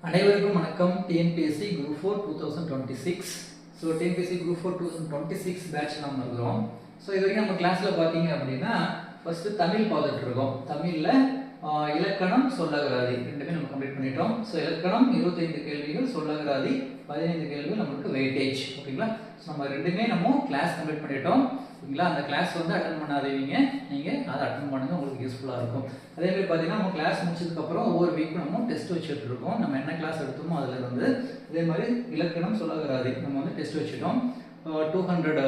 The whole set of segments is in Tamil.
அனைவருக்கும் வணக்கம். TNPSC group 4 2026. So TNPSC group 4 2026 batch நம்ம இருக்கிறோம். ஸோ இது வரைக்கும் நம்ம கிளாஸில் பார்த்தீங்க அப்படின்னா ஃபர்ஸ்ட் தமிழ் பார்த்துட்டு இருக்கோம். தமிழில் இலக்கணம் சொல்லகராதி ரெண்டுமே நம்ம கம்ப்ளீட் பண்ணிட்டோம். ஸோ இலக்கணம் 25 கேள்விகள், சொல்லகராதி 15 கேள்விகள் நம்மளுக்கு வெயிட்டேஜ். ஓகேங்களா? ஸோ நம்ம ரெண்டுமே நம்ம கிளாஸ் கம்ப்ளீட் பண்ணிட்டோம். ஓகேங்களா? அந்த கிளாஸ் வந்து அட்டன் பண்ணாதீங்க, நீங்கள் அதை அட்டன் பண்ணுங்க, உங்களுக்கு யூஸ்ஃபுல்லாக இருக்கும். அதே மாதிரி பார்த்தீங்கன்னா நம்ம கிளாஸ் முடிச்சதுக்கப்புறம் ஒவ்வொரு வீக்கும் நம்ம டெஸ்ட் வச்சுட்டு இருக்கோம். நம்ம என்ன கிளாஸ் எடுத்தோமோ அதில் இருந்து இதே மாதிரி இலக்கணம் சொல்லகராதி நம்ம வந்து டெஸ்ட் வச்சுட்டோம் 200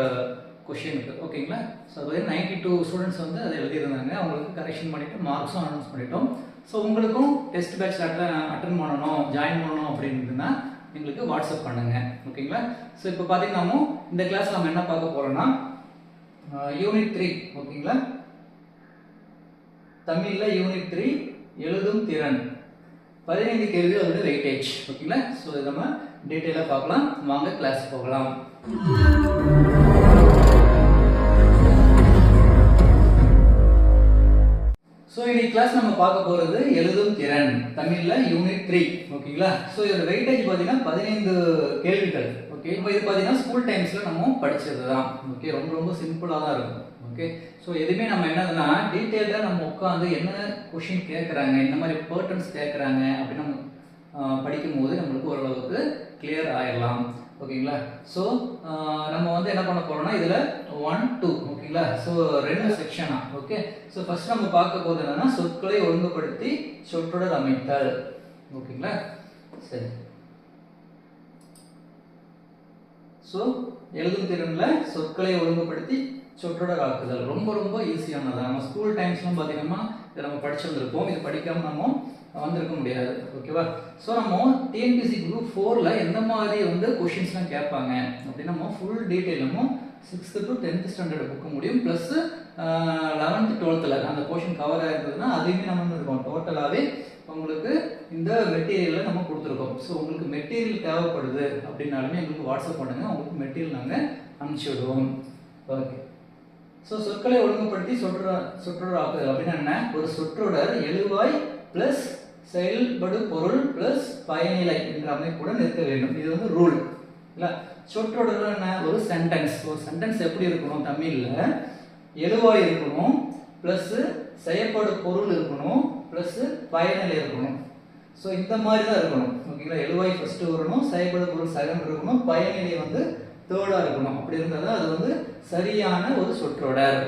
கொஷினுக்கு. ஓகேங்களா? ஸோ அது 92 ஸ்டூடெண்ட்ஸ் வந்து அதை எழுதியிருந்தாங்க. அவங்களுக்கு கரெக்ஷன் பண்ணிவிட்டு மார்க்ஸும் அனௌன்ஸ் பண்ணிட்டோம். ஸோ உங்களுக்கும் டெஸ்ட் பேட்ச் அட்டன் பண்ணணும், ஜாயின் பண்ணணும் அப்படின்றதுன்னா எங்களுக்கு வாட்ஸ்அப் பண்ணுங்க. ஓகேங்களா? ஸோ இப்போ பார்த்தீங்கன்னா நம்ம இந்த கிளாஸ் நம்ம என்ன பார்க்க போகிறோம்னா யூனிட் 3. ஓகேங்களா? தமிழில் யூனிட் 3 எழுதும் திறன் 15 கேள்வி, அதோட வெயிட்டேஜ். ஓகேங்களா? ஸோ இதை நம்ம டீட்டெயிலாக பார்க்கலாம். வாங்க கிளாஸ் போகலாம். ஸோ இன்னைக்கு கிளாஸ் நம்ம பார்க்க போகிறது எழுதும் திறன் தமிழில் யூனிட் 3. ஓகேங்களா? ஸோ இதோட வெயிட்டேஜ் பார்த்தீங்கன்னா 15 கேள்விகள். ஓகே, இப்போ இது பார்த்தீங்கன்னா ஸ்கூல் டைம்ஸில் நம்ம படித்தது தான். ஓகே, ரொம்ப சிம்பிளாக தான் இருக்கும். ஓகே, ஸோ எதுவுமே நம்ம என்னதுன்னா டீட்டெயிலாக நம்ம உட்காந்து என்ன கொஷின் கேட்குறாங்க, இந்த மாதிரி பேட்டர்ன்ஸ் கேட்குறாங்க அப்படின்னு நம்ம படிக்கும்போது நம்மளுக்கு ஓரளவுக்கு கிளியர் ஆயிடலாம். ஓகேங்களா? ஸோ நம்ம வந்து என்ன பண்ண போறோம்னா இதில் 1, 2. ஓகேங்களா? ஸோ 2 செக்ஷனா. ஓகே, ஸோ ஃபர்ஸ்ட் நம்ம பார்க்க போது என்னன்னா சொற்களை ஒழுங்குபடுத்தி சொற்றொடர் அமைத்தல். ஓகேங்களா? சரி, ஸோ எழுதும் திறன்ல சொற்களை ஒழுங்குபடுத்தி சொற்றொடர் ஆக்குதல் ரொம்ப ஈஸியானது. நம்ம ஸ்கூல் டைம்ஸ்லாம் பார்த்தீங்கன்னா இதை நம்ம படிச்சிருந்திருப்போம். இது படிக்காம நம்ம வந்திருக்க முடியாது. ஓகேவா? ஸோ நம்ம டிஎன்பிஎஸ்சி குரூப் 4ல் எந்த மாதிரி வந்து கொஷின்ஸ்லாம் கேட்பாங்க அப்படின்னு நம்ம ஃபுல் டீட்டெயில் நம்ம 6th to 10th ஸ்டாண்டர்ட் புக்க முடியும். ப்ளஸ் 11th 12th அந்த போர்ஷன் கவர் ஆகிருந்ததுன்னா அதையுமே நம்ம இருக்கோம். டோட்டலாகவே உங்களுக்கு இந்த மெட்டீரியலில் நம்ம கொடுத்துருக்கோம். ஸோ உங்களுக்கு மெட்டீரியல் தேவைப்படுது அப்படின்னாலுமே எங்களுக்கு வாட்ஸ்அப் பண்ணுங்கள், உங்களுக்கு மெட்டீரியல் நாங்கள் அனுப்பிச்சி விடுவோம். ஓகே, ஸோ சொற்களை ஒழுங்குபடுத்தி சொற்றொடர் ஆக்குதல் அப்படின்னா என்ன? ஒரு சொற்றொடர் எழுவாய் பிளஸ் செயல்படு பொருள் பிளஸ் பயனிலை என்ற அமைப்புடன் இருக்க வேண்டும். இது வந்து ரூல் இல்லை. சொற்றொடர் என்ன? ஒரு சென்டென்ஸ் எப்படி இருக்கணும்? தமிழில் எழுவாய் இருக்கணும், பிளஸ் செயல்படு பொருள் இருக்கணும், பிளஸ் பயனிலை இருக்கணும். ஸோ இந்த மாதிரி தான் இருக்கணும். ஓகேங்களா? எழுவாய் ஃபர்ஸ்ட் வரணும், செயல்படு பொருள் செகண்ட் இருக்கணும், பயனிலை வந்து தேர்டா இருக்கணும். அப்படி இருந்தால் தான் அது வந்து சரியான ஒரு சொற்றொடர்.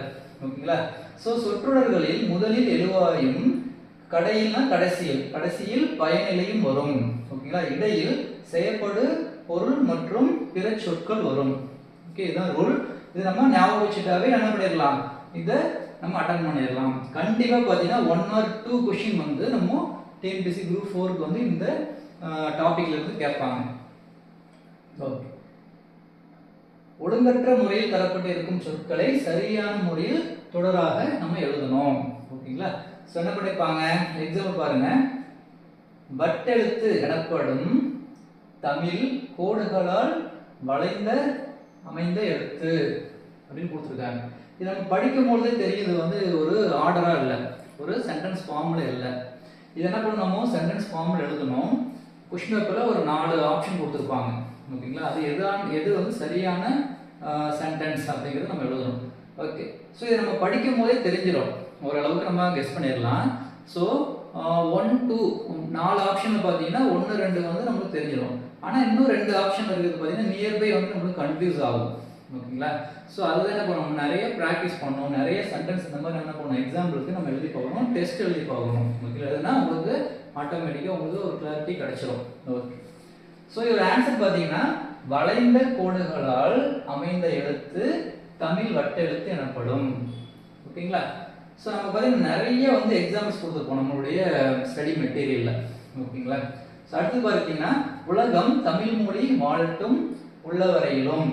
ஓகேங்களா? ஸோ சொற்றொடர்களில் முதலில் எழுவாயும் கடைசியில் பயனிலையும் வரும். ஓகேங்களா? இடையில் செயல்படு பொருள் மற்றும் பிற சொற்கள் வரும். ஓகே, இதுதான் ரூல். இது நம்ம ஞாபகம் வச்சுட்டாவே என்ன பண்ணிடலாம், இதை நம்ம அட்டன் பண்ணிடலாம். கண்டிப்பா பார்த்தீங்கன்னா 1 or 2 கொஸ்டின் வந்து நம்ம டிஎன்பிஎஸ்சி குரூப் 4க்கு வந்து இந்த டாபிக்ல இருந்து கேட்பாங்க. ஓகே, ஒழுங்கற்ற முறையில் தரப்பட்டு இருக்கும் சொற்களை சரியான முறையில் தொடராக நம்ம எழுதணும். ஓகேங்களா? ஸோ என்ன பண்ணிருப்பாங்க, எக்ஸாம்பிள் பாருங்க. வட்டெழுத்து எனப்படும் தமிழ் கோடுகளால் அமைந்த எழுத்து அப்படின்னு கொடுத்துருக்காங்க. இது நம்ம படிக்கும் பொழுதே தெரியுது வந்து ஒரு ஆர்டரா இல்லை, ஒரு சென்டென்ஸ் ஃபார்ம்ல இல்லை. இது என்ன பண்ணணும், சென்டென்ஸ் ஃபார்ம்ல எழுதணும். கொஸ்டின் பேப்பர்ல ஒரு 4 ஆப்ஷன் கொடுத்துருப்பாங்க. ஓகேங்களா? அது எது வந்து சரியான சென்டென்ஸ் அப்படிங்கிறது நம்ம எழுதணும். ஓகே, ஸோ இதை நம்ம படிக்கும் போதே தெரிஞ்சிடும், ஓரளவுக்கு நம்ம கெஸ் பண்ணிடலாம். ஸோ 1, 2 4 ஆப்ஷன் பார்த்தீங்கன்னா 1, 2 வந்து நம்மளுக்கு தெரிஞ்சிடும். ஆனால் இன்னும் 2 ஆப்ஷன் இருக்குது பார்த்தீங்கன்னா நியர்பை வந்து நம்மளுக்கு கன்ஃபியூஸ் ஆகும். ஓகேங்களா? ஸோ அதுதான் என்ன பண்ணணும், நிறைய ப்ராக்டிஸ் பண்ணணும், நிறைய சென்டென்ஸ் இந்த மாதிரி என்ன பண்ணணும், எக்ஸாம்பிளுக்கு நம்ம எழுதி பார்க்கணும், டெஸ்ட் எழுதி பார்க்கணும். ஓகே, அதுனா உங்களுக்கு ஆட்டோமேட்டிக்காக உங்களுக்கு ஒரு கிளாரிட்டி கிடைச்சிடும். ஓகே, ஸோ இதோட ஆன்சர் பார்த்தீங்கன்னா வளைந்த கோடுகளால் அமைந்த எழுத்து தமிழ் வட்டெழுத்து எனப்படும். ஓகேங்களா? ஸோ நம்ம பார்த்தீங்கன்னா நிறைய வந்து எக்ஸாம்பிள்ஸ் கொடுத்துருப்போம் நம்மளுடைய ஸ்டடி மெட்டீரியலில். ஓகேங்களா? ஸோ அடுத்து பார்த்தீங்கன்னா உலகம் தமிழ் மொழி வாழட்டும் உள்ளவரையிலும்.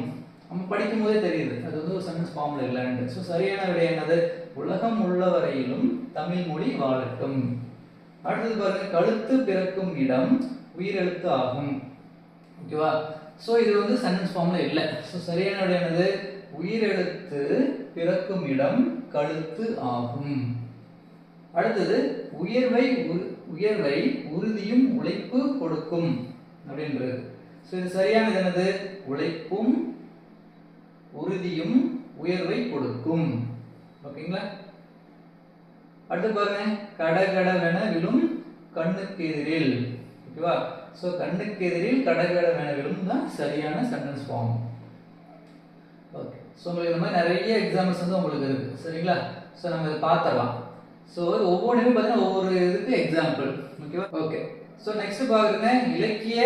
நம்ம படிக்கும் போதே தெரியுது அது வந்து ஒரு சென்டென்ஸ் ஃபார்ம்ல இல்லைன்னு. ஸோ சரியான விடை என்னது? உலகம் உள்ளவரையிலும் தமிழ் மொழி வாழட்டும். அடுத்தது பாருங்க, கழுத்து பிறக்கும் இடம் உயிரெழுத்து ஆகும். ஓகேவா? ஸோ இது வந்து சென்டென்ஸ் ஃபார்ம்ல இல்லை. ஸோ சரியான விடை என்னது? உயிரெழுத்து பிறக்கும் இடம் கழுத்து ஆகும். அடுத்தது உயர்வை உறுதியும் உழைப்பு கொடுக்கும் அப்படின்றது. ஸோ இது சரியானது என்னது? உழைப்பும் உறுதியும் உயர்வை கொடுக்கும். ஓகேங்களா? அடுத்து பாருங்க, கடகடவென விழும் கண்ணுக்கு எதிரில். ஓகேவா? ஸோ கண்ணுக்கு எதிரில் கடகடவென விழும் தான் சரியான சென்டென்ஸ் ஃபார்ம். ஓகே. ஸோ உங்களுக்கு இந்த மாதிரி நிறைய எக்ஸாம்பிள்ஸ் வந்து உங்களுக்கு இருக்கு. சரிங்களா? ஸோ நம்ம இதை பார்த்துடலாம். ஸோ ஒவ்வொன்றுமே பார்த்தீங்கன்னா ஒவ்வொரு இதுக்கு எக்ஸாம்பிள். ஓகேவா? ஓகே. ஸோ நெக்ஸ்ட் பாருங்க, இலக்கிய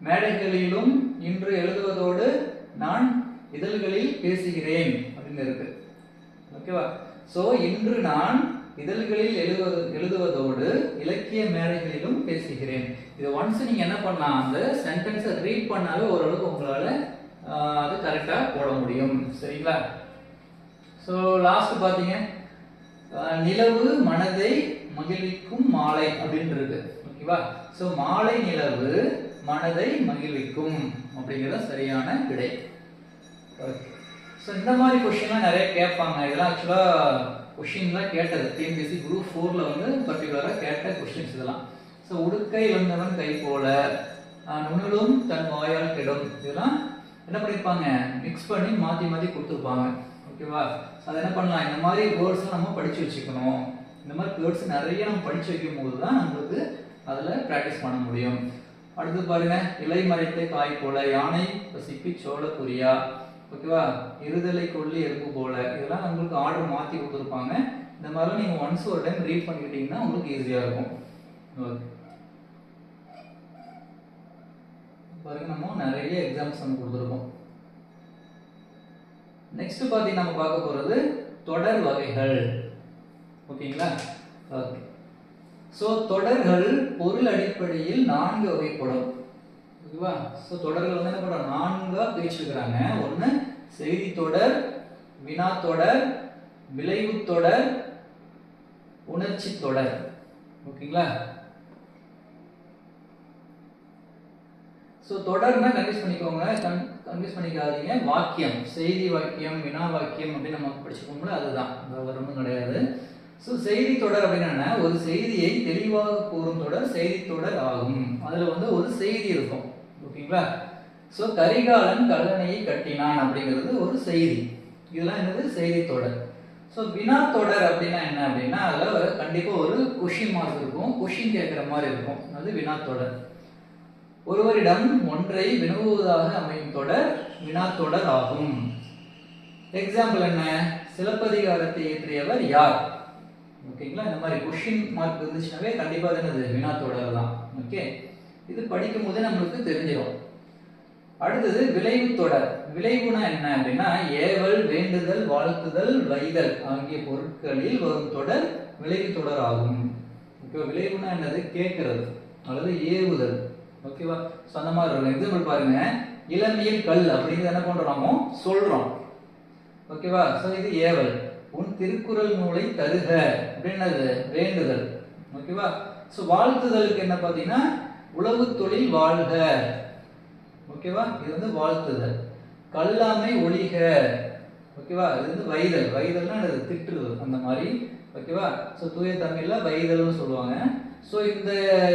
மேடைகளிலும் இன்று எழுதுவதோடு நான் இதழ்களில் பேசுகிறேன் அப்படின்னு இருக்கு. ஓகேவா? ஸோ இன்று நான் இதழ்களில் எழுதுவதோடு இலக்கிய மேடைகளிலும் பேசுகிறேன். இது ஒன்ஸ் நீங்க என்ன பண்ணலாம், அந்த சென்டென்ஸை ரீட் பண்ணாவே ஓரளவுக்கு உங்களால அது கரெக்டா போட முடியும். சரிங்களா? ஸோ லாஸ்ட் பாத்தீங்க, நிலவு மனதை மகிழ்விக்கும் மாலை அப்படின்னு இருக்கு. ஓகேவா? ஸோ மாலை நிலவு மனதை மகிழ்விக்கும் அப்படிங்கிறது சரியான விடை. ஓகே. ஸோ இந்த மாதிரி கொஸ்டின்லாம் நிறைய கேட்பாங்க. இதெல்லாம் ஆக்சுவலாக கொஸ்டின்லாம் கேட்டது டிஎன்பிஎஸ்சி குரூப் 4ல வந்து பர்டிகுலராக கேட்ட கொஸ்டின்ஸ் இதெல்லாம். ஸோ உடுக்கை வந்தவன் கை போல, நுண்ணும் தன் வாயால் கெடும், இதெல்லாம் என்ன பண்ணியிருப்பாங்க, மிக்ஸ் பண்ணி மாற்றி மாற்றி கொடுத்துருப்பாங்க. ஓகேவா? அதை என்ன பண்ணலாம், இந்த மாதிரி வேர்ட்ஸ்லாம் நம்ம படித்து வச்சுக்கணும். இந்த மாதிரி வேர்ட்ஸ் நிறைய நம்ம படித்து வைக்கும் போது தான் நம்மளுக்கு அதில் ப்ராக்டிஸ் பண்ண முடியும். அடுத்து பாருங்க, இலை மறைத்த காய் போல, யானை பசிக்கு சோள புரியா. ஓகேவா? இருதலை கொள்ளி எறும்பு போல, இதெல்லாம் உங்களுக்கு ஆர்டர் மாற்றி கொடுத்துருப்பாங்க. இந்த மாதிரிலாம் நீங்கள் ஒன்ஸ் ஒரு டைம் ரீட் பண்ணிக்கிட்டீங்கன்னா உங்களுக்கு ஈஸியாக இருக்கும். ஓகே. பாருங்க, நம்ம நிறைய எக்ஸாம்ஸ் நம்ம கொடுத்துருக்கோம். நெக்ஸ்ட் பார்த்தீங்கன்னா நம்ம பார்க்க போகிறது தொடர் வகைகள். ஓகேங்களா? ஓகே. ஸோ தொடர்கள் பொருள் அடிப்படையில் 4 வகைப்படும். ஓகேவா? ஸோ தொடர்கள் வந்து என்ன பண்ணுறாங்க, 4ஆக பிரிச்சுக்கிறாங்க. ஒன்று செய்தி தொடர், வினா தொடர், விளைவு தொடர், உணர்ச்சி தொடர். ஓகேங்களா? ஸோ தொடர்னா கன்ஃபியூஸ் பண்ணிக்கோங்க, கன்ஃபியூஸ் பண்ணிக்காதீங்க. வாக்கியம், செய்தி வாக்கியம், வினா வாக்கியம் அப்படின்னு நம்ம படிச்சுக்கோங்களா, அதுதான், வேற ஒன்றும் கிடையாது. ஸோ செய்தி தொடர் அப்படின்னா ஒரு செய்தியை தெளிவாக கூறும் தொடர் செய்தி தொடர் ஆகும். அதில் வந்து ஒரு செய்தி இருக்கும். ஓகேங்களா? ஸோ கரிகாலன் கல்லணையை கட்டினான் அப்படிங்கிறது ஒரு செய்தி. இதெல்லாம் என்னது, செய்தி தொடர். ஸோ வினா தொடர் அப்படின்னா என்ன அப்படின்னா அதில் கண்டிப்பாக ஒரு கொஷின் மார்க் இருக்கும், கொஷின் கேட்குற மாதிரி இருக்கும். அது வினா தொடர். ஒருவரிடம் ஒன்றை வினவுவதாக அமையும் தொடர் வினா தொடர் ஆகும். எக்ஸாம்பிள் என்ன, சிலப்பதிகாரத்தை இயற்றியவர் யார்? ஓகேங்களா? இந்த மாதிரி கொஷின் மார்க் இருந்துச்சுனாவே கண்டிப்பா என்னது, வினா தொடர் தான். ஓகே, இது படிக்கும் போதே நம்மளுக்கு தெரிஞ்சிடும். அடுத்தது விளைவு தொடர். விளைவுனா என்ன அப்படின்னா ஏவல், வேண்டுதல், வாழ்த்துதல், வைதல் ஆகிய பொருட்களில் வரும் தொடர் விளைவு தொடர் ஆகும். ஓகேவா? விளைவுனா என்னது, கேட்கறது அல்லது ஏவுதல். ஓகேவா? ஸோ அந்த மாதிரி இருக்கும். எக்ஸாம்பிள் பாருங்க, இளநீர் கல் அப்படிங்கிறது என்ன பண்றோமோ சொல்றோம். ஓகேவா? ஸோ இது ஏவல். உன் திருக்குறள் நூலை தருக அப்படின்னது வேண்டுதல். ஓகேவா? ஸோ வாழ்த்துதலுக்கு என்ன பார்த்தீங்கன்னா உழவு தொழில் வாழ்க. ஓகேவா? இது வந்து வாழ்த்துதல். கல்லாமை ஒழிக. ஓகேவா? இது வந்து வைதல். வைதல்னா திட்டுறது அந்த மாதிரி. ஓகேவா? ஸோ தூய தமிழ்ல வைதல்னு சொல்லுவாங்க. ஸோ இந்த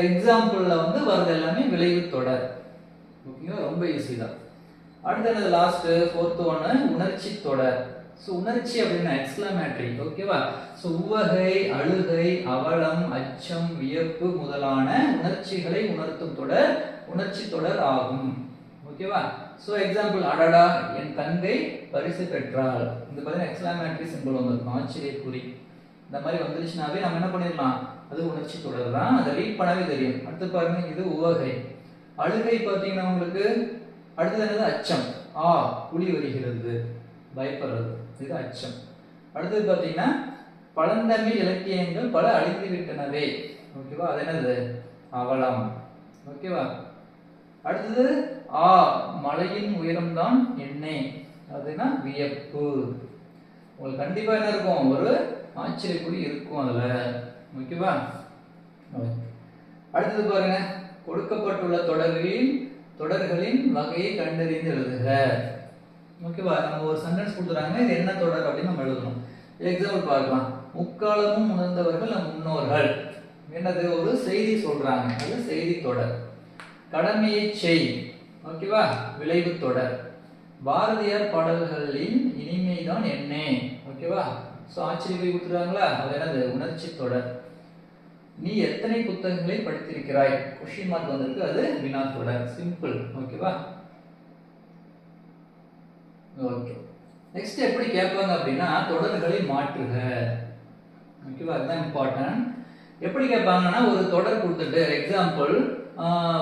எக்ஸாம்பிள்ல வந்து வர்றது எல்லாமே விளைவு தொடர். ஓகேவா? ரொம்ப ஈஸி தான். அடுத்தது லாஸ்ட் 4th ஒன்று உணர்ச்சி தொடர். ஸோ உணர்ச்சி அப்படின்னா எக்ஸ்க்ளமேட்டரி. ஓகேவா? ஸோ உவகை, அழுகை, அவலம், அச்சம், வியப்பு முதலான உணர்ச்சிகளை உணர்த்தும் தொடர் உணர்ச்சி தொடர் ஆகும். ஓகேவா? ஸோ எக்ஸாம்பிள், அடடா என் தங்கை பரிசு பெற்றாள். இந்த பார்த்தீங்கன்னா எக்ஸ்க்ளமேட்டரி சிம்பிள் வந்துருக்கும், ஆச்சரியக்குறி. இந்த மாதிரி வந்துருச்சுனாவே நம்ம என்ன பண்ணிடலாம், அது உணர்ச்சி தொடர் தான். அதை ரீட் பண்ணவே தெரியும். அடுத்து பாருங்க, இது உவகை. அழுகை பார்த்தீங்கன்னா உங்களுக்கு அடுத்தது என்னது, அச்சம். புலி வருகிறது, பயப்படுறது, இது அச்சம். அடுத்தது பார்த்தீங்கன்னா பழந்தமிழ் இலக்கியங்கள் பல அழிந்து விட்டனவே. ஓகேவா? அது என்னது, அவலம். ஓகேவா? அடுத்தது மலையின் உயரம்தான் எண்ணெய், அதுனா வியப்பு. உங்களுக்கு கண்டிப்பா என்ன இருக்கும், ஒரு ஆச்சரியக்குறி இருக்கும் அதுல. ஓகேவா? அடுத்தது பாருங்க, கொடுக்கப்பட்டுள்ள தொடர்களின் வகையை கண்டறிந்து எழுதுக. ஓகேவா? நம்ம ஒரு சென்டென்ஸ் கொடுத்துறாங்க, இது என்ன தொடர் அப்படின்னு நம்ம எழுதணும். எக்ஸாம்பிள் பார்க்கலாம், முக்காலமும் உணர்ந்தவர்கள் நம் முன்னோர்கள். என்னது ஒரு செய்தி சொல்றாங்க, அது செய்தி தொடர். கடமையை செய், ஓகேவா, விளைவு தொடர். பாரதியார் பாடல்களின் இனிமைதான் என்ன, ஓகேவா. ஸோ ஆச்சரிய கொடுத்துருக்காங்களா, அது என்னது உணர்ச்சி தொடர். நீ எத்தனை புத்தகங்களை படித்திருக்கிறாய், கொஸ்டின் மார்க் வந்திருக்கு, அது வினா தொடர். சிம்பிள், ஓகேவா. ஓகே, நெக்ஸ்ட் எப்படி கேட்பாங்க அப்படின்னா தொடர்களை மாற்றுக, ஓகேவா. அதுதான் இம்பார்ட்டன்ட். எப்படி கேட்பாங்கன்னா ஒரு தொடர் கொடுத்துட்டு, எக்ஸாம்பிள்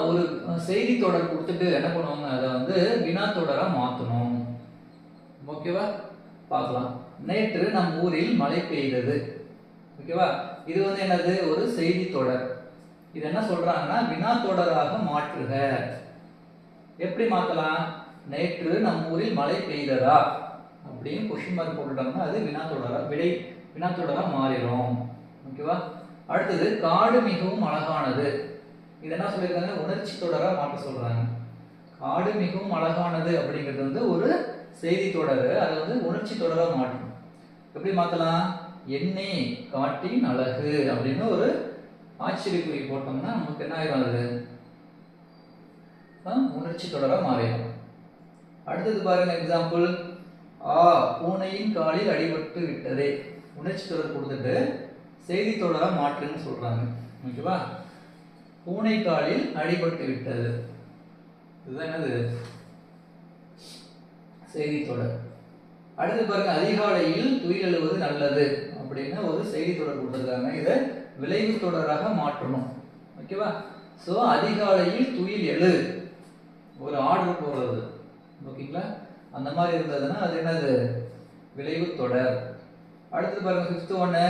ஒரு செய்தி தொடர் கொடுத்துட்டு என்ன பண்ணுவாங்க, அதை வந்து வினா தொடரா மாற்றணும், ஓகேவா. பார்க்கலாம். நேற்று நம் ஊரில் மழை பெய்தது, ஓகேவா. இது வந்து என்னது ஒரு செய்தி தொடர். இது என்ன சொல்றாங்கன்னா வினா தொடராக மாற்றுக. எப்படி மாத்தலாம், நேற்று நம் ஊரில் மழை பெய்ததா அப்படின்னு கொஸ்டின் மார்க் போட்டுட்டோம்னா அது வினா தொடரா வினா தொடரா மாறிடும், ஓகேவா. அடுத்தது காடு மிகவும் அழகானது. இது என்ன சொல்லியிருக்காங்க, உணர்ச்சி தொடரா மாற்ற சொல்றாங்க. காடு மிகவும் அழகானது அப்படிங்கிறது வந்து ஒரு செய்தி தொடர், அதை வந்து உணர்ச்சி தொடரா மாற்றணும். எப்படி மாத்தலாம், எண்ணெய் காட்டின் அழகு அப்படின்னு ஒரு ஆச்சரியக்குறி போட்டோம்னா நமக்கு என்ன ஆயிரும், அது உணர்ச்சி தொடரா மாறிடும். அடுத்தது பாருங்க எக்ஸாம்பிள், பூனையின் காலில் அடிபட்டு விட்டதே, உணர்ச்சி தொடர் கொடுத்துட்டு செய்தி தொடரா மாற்றுன்னு சொல்றாங்க, ஓகேவா. பூனை காலில் அடிபட்டு விட்டது, இதுதான் என்னது செய்தி தொடர். அடுத்து பாருங்க, அதிகாலையில் துயில் எழுவது நல்லது அப்படின்னு ஒரு செய்தி தொடர் கொடுத்துருக்காங்க, இதை விளைவு தொடராக மாற்றணும், ஓகேவா. ஸோ அதிகாலையில் துயில் எழு ஒரு ஆர்டர் போடுறது, ஓகேங்களா. அந்த மாதிரி இருந்ததுன்னா அது என்னது விளைவு தொடர். அடுத்து பாருங்க, 5th ஒன்று,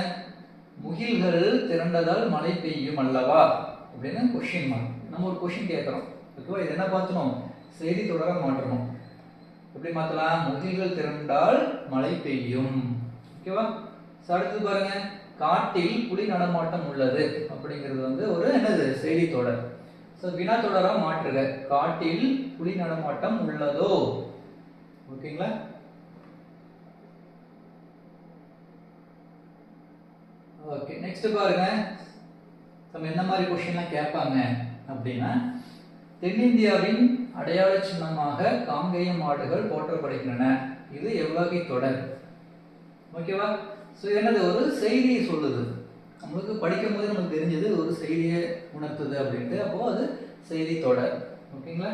முகில்கள் திரண்டதால் மழை பெய்யும் அல்லவா அப்படின்னு கொஸ்டின் மார்க். நம்ம ஒரு கொஸ்டின் கேட்குறோம், ஓகேவா. இது என்ன பார்த்தணும், செய்தி தொடரா மாற்றணும். எப்படி மாற்றலாம், முகில்கள் திரண்டால் மழை பெய்யும், ஓகேவா. அடுத்து பாருங்க, காட்டில் புலி நடமாட்டம் உள்ளது அப்படிங்கிறது வந்து ஒரு என்னது செய்தி தொடர். ஸோ வினா தொடரா மாற்றுக, காட்டில் புலி நடமாட்டம் உள்ளதோ, ஓகேங்களா. ஓகே, நெக்ஸ்ட் பாருங்க, நம்ம என்ன மாதிரி கொஸ்டின்லாம் கேட்பாங்க அப்படின்னா, தென்னிந்தியாவின் அடையாள சின்னமாக காங்கேயம் மாடுகள் போற்றப்படுகின்றன, இது எவ்வகை தொடர், ஓகேவா. ஸோ என்னது ஒரு செய்தியை சொல்லுது, நம்மளுக்கு படிக்கும் போது நமக்கு தெரிஞ்சது ஒரு செய்தியை உணர்த்துது அப்படின்ட்டு, அப்போ அது செய்தி தொடர், ஓகேங்களா.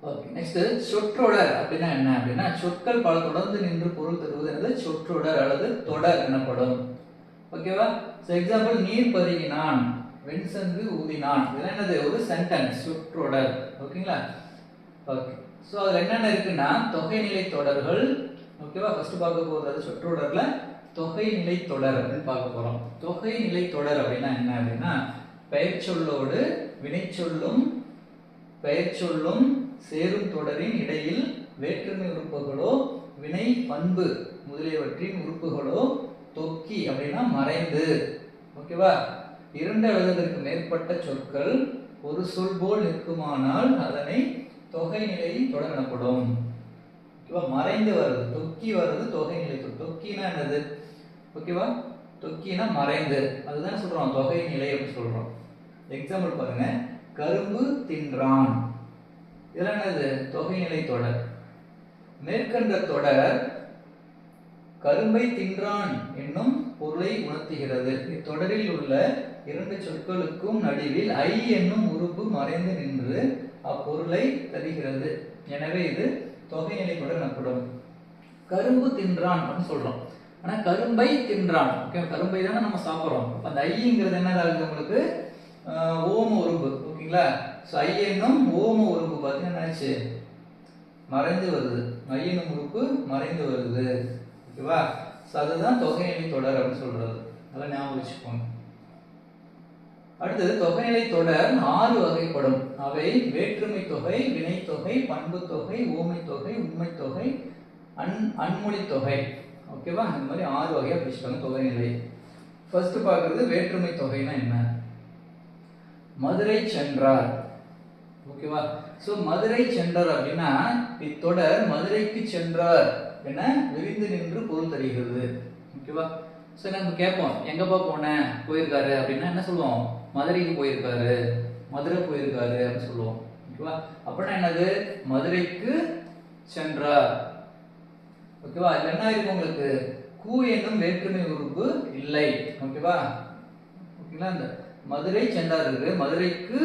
ஓகே, நெக்ஸ்ட் சொற்றொடர் அப்படின்னா என்ன அப்படின்னா, சொற்கள் பல தொடர்ந்து நின்று பொருள் தருவது என்னது சொற்றொடர் அல்லது தொடர் எனப்படும், ஓகேவா. ஸோ எக்ஸாம்பிள், நீர் பருகினான், வெண்சங்கு ஊதினான், இதெல்லாம் என்னது ஒரு சென்டென்ஸ், சொற்றொடர், ஓகேங்களா. ஓகே, ஸோ அதில் என்னென்ன இருக்குன்னா தொகைநிலை தொடர்கள், ஓகேவா. ஃபர்ஸ்ட் பார்க்க போகிறது சொற்றொடர்ல தொகைநிலை தொடர் அப்படின்னு பார்க்க போறோம். தொகைநிலை தொடர் அப்படின்னா என்ன அப்படின்னா, பெயர் சொல்லோடு வினைச்சொல்லும் பெயர் சொல்லும் சேரும் தொடரின் இடையில் வேற்றுமை உறுப்புகளோ வினை பண்பு முதலியவற்றின் உறுப்புகளோ தொக்கி அப்படின்னா மறைந்து, ஓகேவா. 2 அல்லது மேற்பட்ட சொற்கள் ஒரு சொல் போல் நிற்குமானால் அதனை தொகைநிலை தொடர் எனப்படும், ஓகேவா. மறைந்து வருது, தொக்கி வருது தொகைநிலை தொடர். தொக்கினா என்னது, ஓகேவா, தொக்கினா மறைந்து, அதுதான் சொல்றோம் தொகைநிலை அப்படின்னு சொல்றோம். எக்ஸாம்பிள் பாருங்க, கரும்பு தின்றான், இதெல்லாம் என்னது தொகைநிலை தொடர். மேற்கண்ட தொடர் கரும்பை தின்றான் என்னும் பொருளை உணர்த்துகிறது. இத்தொடரில் உள்ள 2 சொற்களுக்கும் நடுவில் ஐ என்னும் உறுப்பு மறைந்து நின்று அப்பொருளை தருகிறது, எனவே இது தொகைநிலை தொடர் எனப்படும். கரும்பு தின்றான் அப்படின்னு சொல்றோம், ஆனா கரும்பை தின்றான், ஓகே, கரும்பை தானே நம்ம சாப்பிட்றோம். அப்ப அந்த ஐங்கிறது என்ன ஆகுது உங்களுக்கு, ஓம உறுப்பு, ஓகேங்களா. ஸோ ஐ என்னும் ஓம உறுப்பு பார்த்தீங்கன்னா என்னாச்சு, மறைந்து வருது, ஐ என்னும் உறுப்பு மறைந்து வருது, ஓகேவா. ஸோ அதுதான் தொகைநிலை தொடர் அப்படின்னு சொல்றது, அதெல்லாம் ஞாபகம் வச்சுக்கோங்க. அடுத்தது தொகைநிலை தொடர் 6 வகைப்படும். அவை வேற்றுமை தொகை, வினைத்தொகை, பண்பு தொகை, ஊமை தொகை, உண்மை தொகை, அன்மொழி தொகை, ஓகேவா. இந்த மாதிரி 6 வகையா பிரிச்சுட்டாங்க தொகைநிலை. ஃபர்ஸ்ட் பார்க்கறது வேற்றுமை தொகைனா என்ன, மதுரை சென்றார், ஓகேவா. ஸோ மதுரை சென்றார் அப்படின்னா இத்தொடர் மதுரைக்கு சென்றார் என விரிந்து நின்று பொருள் தருகிறது, ஓகேவா. ஸோ நம்ம கேட்போம் எங்கப்பா போனேன் போயிருக்காரு அப்படின்னா என்ன சொல்லுவோம், மதுரைக்கு போயிருக்காரு, மதுரை போயிருக்காரு அப்படின்னு சொல்லுவோம். ஓகேவா? அப்படின்னா என்னது, மதுரைக்கு சென்றார். ஓகேவா? இதுல என்ன இருக்கு உங்களுக்கு, கூ என்னும் வேற்றுமை உறுப்பு இல்லை. ஓகேவா? ஓகேங்களா? இந்த மதுரை சென்றார் இருக்கு, மதுரைக்கு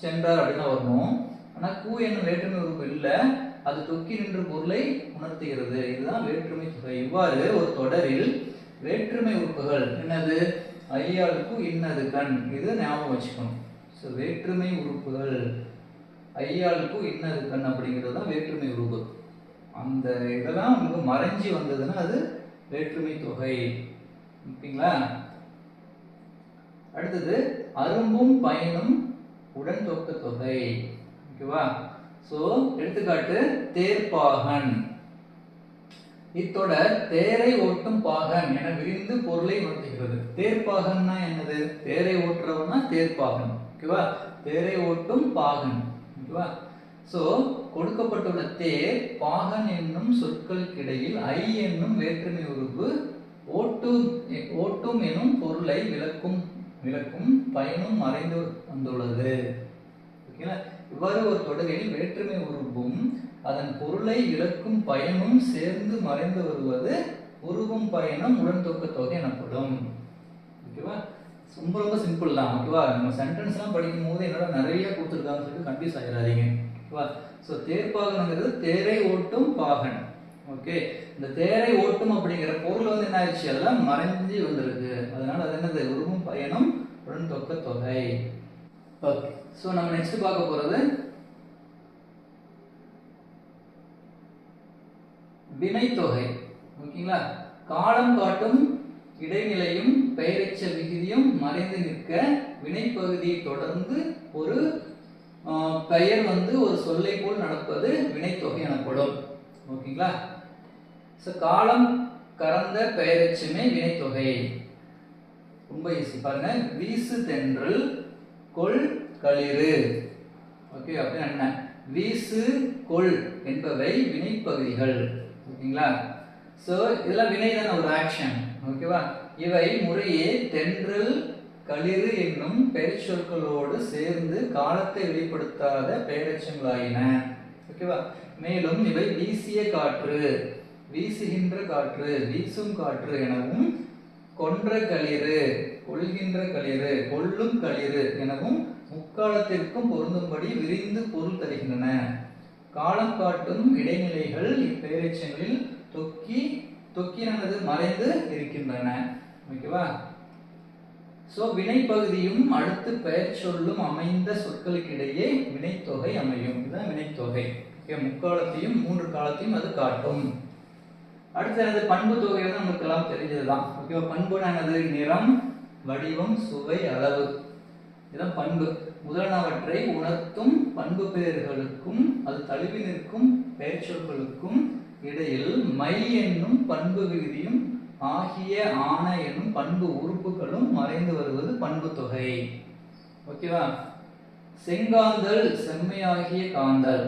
சென்றார் அப்படின்னு வரணும். ஆனா கூ என்னும் வேற்றுமை உறுப்பு இல்லை, அது தொக்கி நின்ற பொருளை உணர்த்துகிறது. இதுதான் வேற்றுமை தொகை. இவ்வாறு ஒரு தொடரில் வேற்றுமை உறுப்புகள் என்னது, ஐயாளுக்கு இன்னது கண், இது ஞாபகம் வச்சுக்கணும். ஸோ வேற்றுமை உறுப்புகள் ஐயாளுக்கு இன்னது கண் அப்படிங்கிறது தான் வேற்றுமை உறுப்பு. அந்த இதெல்லாம் உங்களுக்கு மறைஞ்சி வந்ததுன்னா அது வேற்றுமை தொகை. ஓகேங்களா? அடுத்தது அரும்பும் பயனும் உடன் தொக்க தொகை. ஓகேவா? சோ எடுத்துக்காட்டு தேர்ப்பாகன். இத்தொடர் தேரை ஓட்டும் பாகன் என விரிந்து பொருளை உணர்த்துகிறது. தேர்ப்பாகன்னா என்னது, தேரை ஓட்டுறவனா தேர்ப்பாகன். ஓகேவா? தேரை ஓட்டும் பாகன். ஓகேவா? சோ கொடுக்கப்பட்டுள்ள தேர் பாகன் என்னும் சொற்களுக்கிடையில் ஐ என்னும் வேற்றுமை உறுப்பு ஓட்டும் எனும் பொருளை விளக்கும் பயனும் மறைந்து வந்துள்ளது. ஓகேங்களா? இவ்வாறு ஒரு தொடரில் வேற்றுமை உருவும் அதன் பொருளை விளக்கும் பயனும் சேர்ந்து மறைந்து வருவது உருவும் பயனும் உடன் தொக்க தொகை எனப்படும். ஓகேவா? ரொம்ப ரொம்ப சிம்பிள் தான். ஓகேவா? நம்ம சென்டென்ஸ் எல்லாம் படிக்கும் போது என்னோட நிறைய கொடுத்துருக்காங்கன்னு சொல்லிட்டு கன்ஃபியூஸ் ஆகிடாதீங்க. ஓகேவா? ஸோ தேர்ப்பாகன்ங்கிறது தேரை ஓட்டும் பாகன். ஓகே, இந்த தேரை ஓட்டும் அப்படிங்கிற பொருள் வந்து என்ன ஆயிடுச்சு, அதெல்லாம் மறைஞ்சு வந்திருக்கு. அதனால அது என்னது, உருவும் பயனும் உடன் தொக்க தொகை. ஓகே, ஸோ நம்ம நெக்ஸ்ட் பார்க்க போறது வினைத்தொகை. ஓகேங்களா? காலம் காட்டும் இடைநிலையும் பெயரெச்ச விகுதியும் மறைந்து நிற்க வினைப்பகுதியை தொடர்ந்து ஒரு பெயர் வந்து ஒரு சொல்லை போல் நடப்பது வினைத்தொகை எனப்படும். ஓகேங்களா? ஸோ காலம் கறந்த பெயரெச்சமே வினைத்தொகை. ரொம்ப ஈஸி பாருங்க. வீசு தென்றல் கொள் களிறு. ஓகே, அப்படின்னா என்ன, வீசு கொள் என்பவை வினைப்பகுதிகள். ஓகேங்களா? சோ இதெல்லாம் வினை தான, ஒரு ஆக்ஷன். ஓகேவா? இவை முறையே தென்றல் களிறு என்னும் பெயர் சொற்களோடு சேர்ந்து காலத்தை வெளிப்படுத்தாத பெயரெச்சங்களாயின. ஓகேவா? மேலும் இவை வீசிய காற்று, வீசுகின்ற காற்று, வீசும் காற்று எனவும், கொன்ற களிறு, கொள்கின்ற களிறு, கொள்ளும் களிறு எனவும் முக்காலத்திற்கும் பொருந்தும்படி விரிந்து பொருள் தருகின்றன. காலம் காட்டும் இடைநிலைகள் இப்பெயரெச்சங்களில் தொக்கியானது மறைந்து இருக்கின்றன. ஓகேவா? சோ வினைப்பகுதியும் அடுத்து பெயர் சொல்லும் அமைந்த சொற்களுக்கிடையே வினைத்தொகை அமையும். இதுதான் வினைத்தொகை. முக்காலத்தையும் 3 காலத்தையும் அது காட்டும். அடுத்தது பண்பு தொகை வந்து நமக்கு எல்லாம் தெரிஞ்சதுதான். ஓகேவா? பண்புனானது நிறம், வடிவம், சுவை, அளவு. இதுதான் பண்பு. முதலானவற்றை உணர்த்தும் பண்பு பெயர்களுக்கும் அது தழுவி நிற்கும் பெயர் சொற்களுக்கும் இடையில் மை என்னும் பண்பு விகுதியும் ஆகிய ஆன என்னும் பண்பு உறுப்புகளும் மறைந்து வருவது பண்பு தொகை. ஓகேவா? செங்காந்தல், செம்மையாகிய காந்தல்.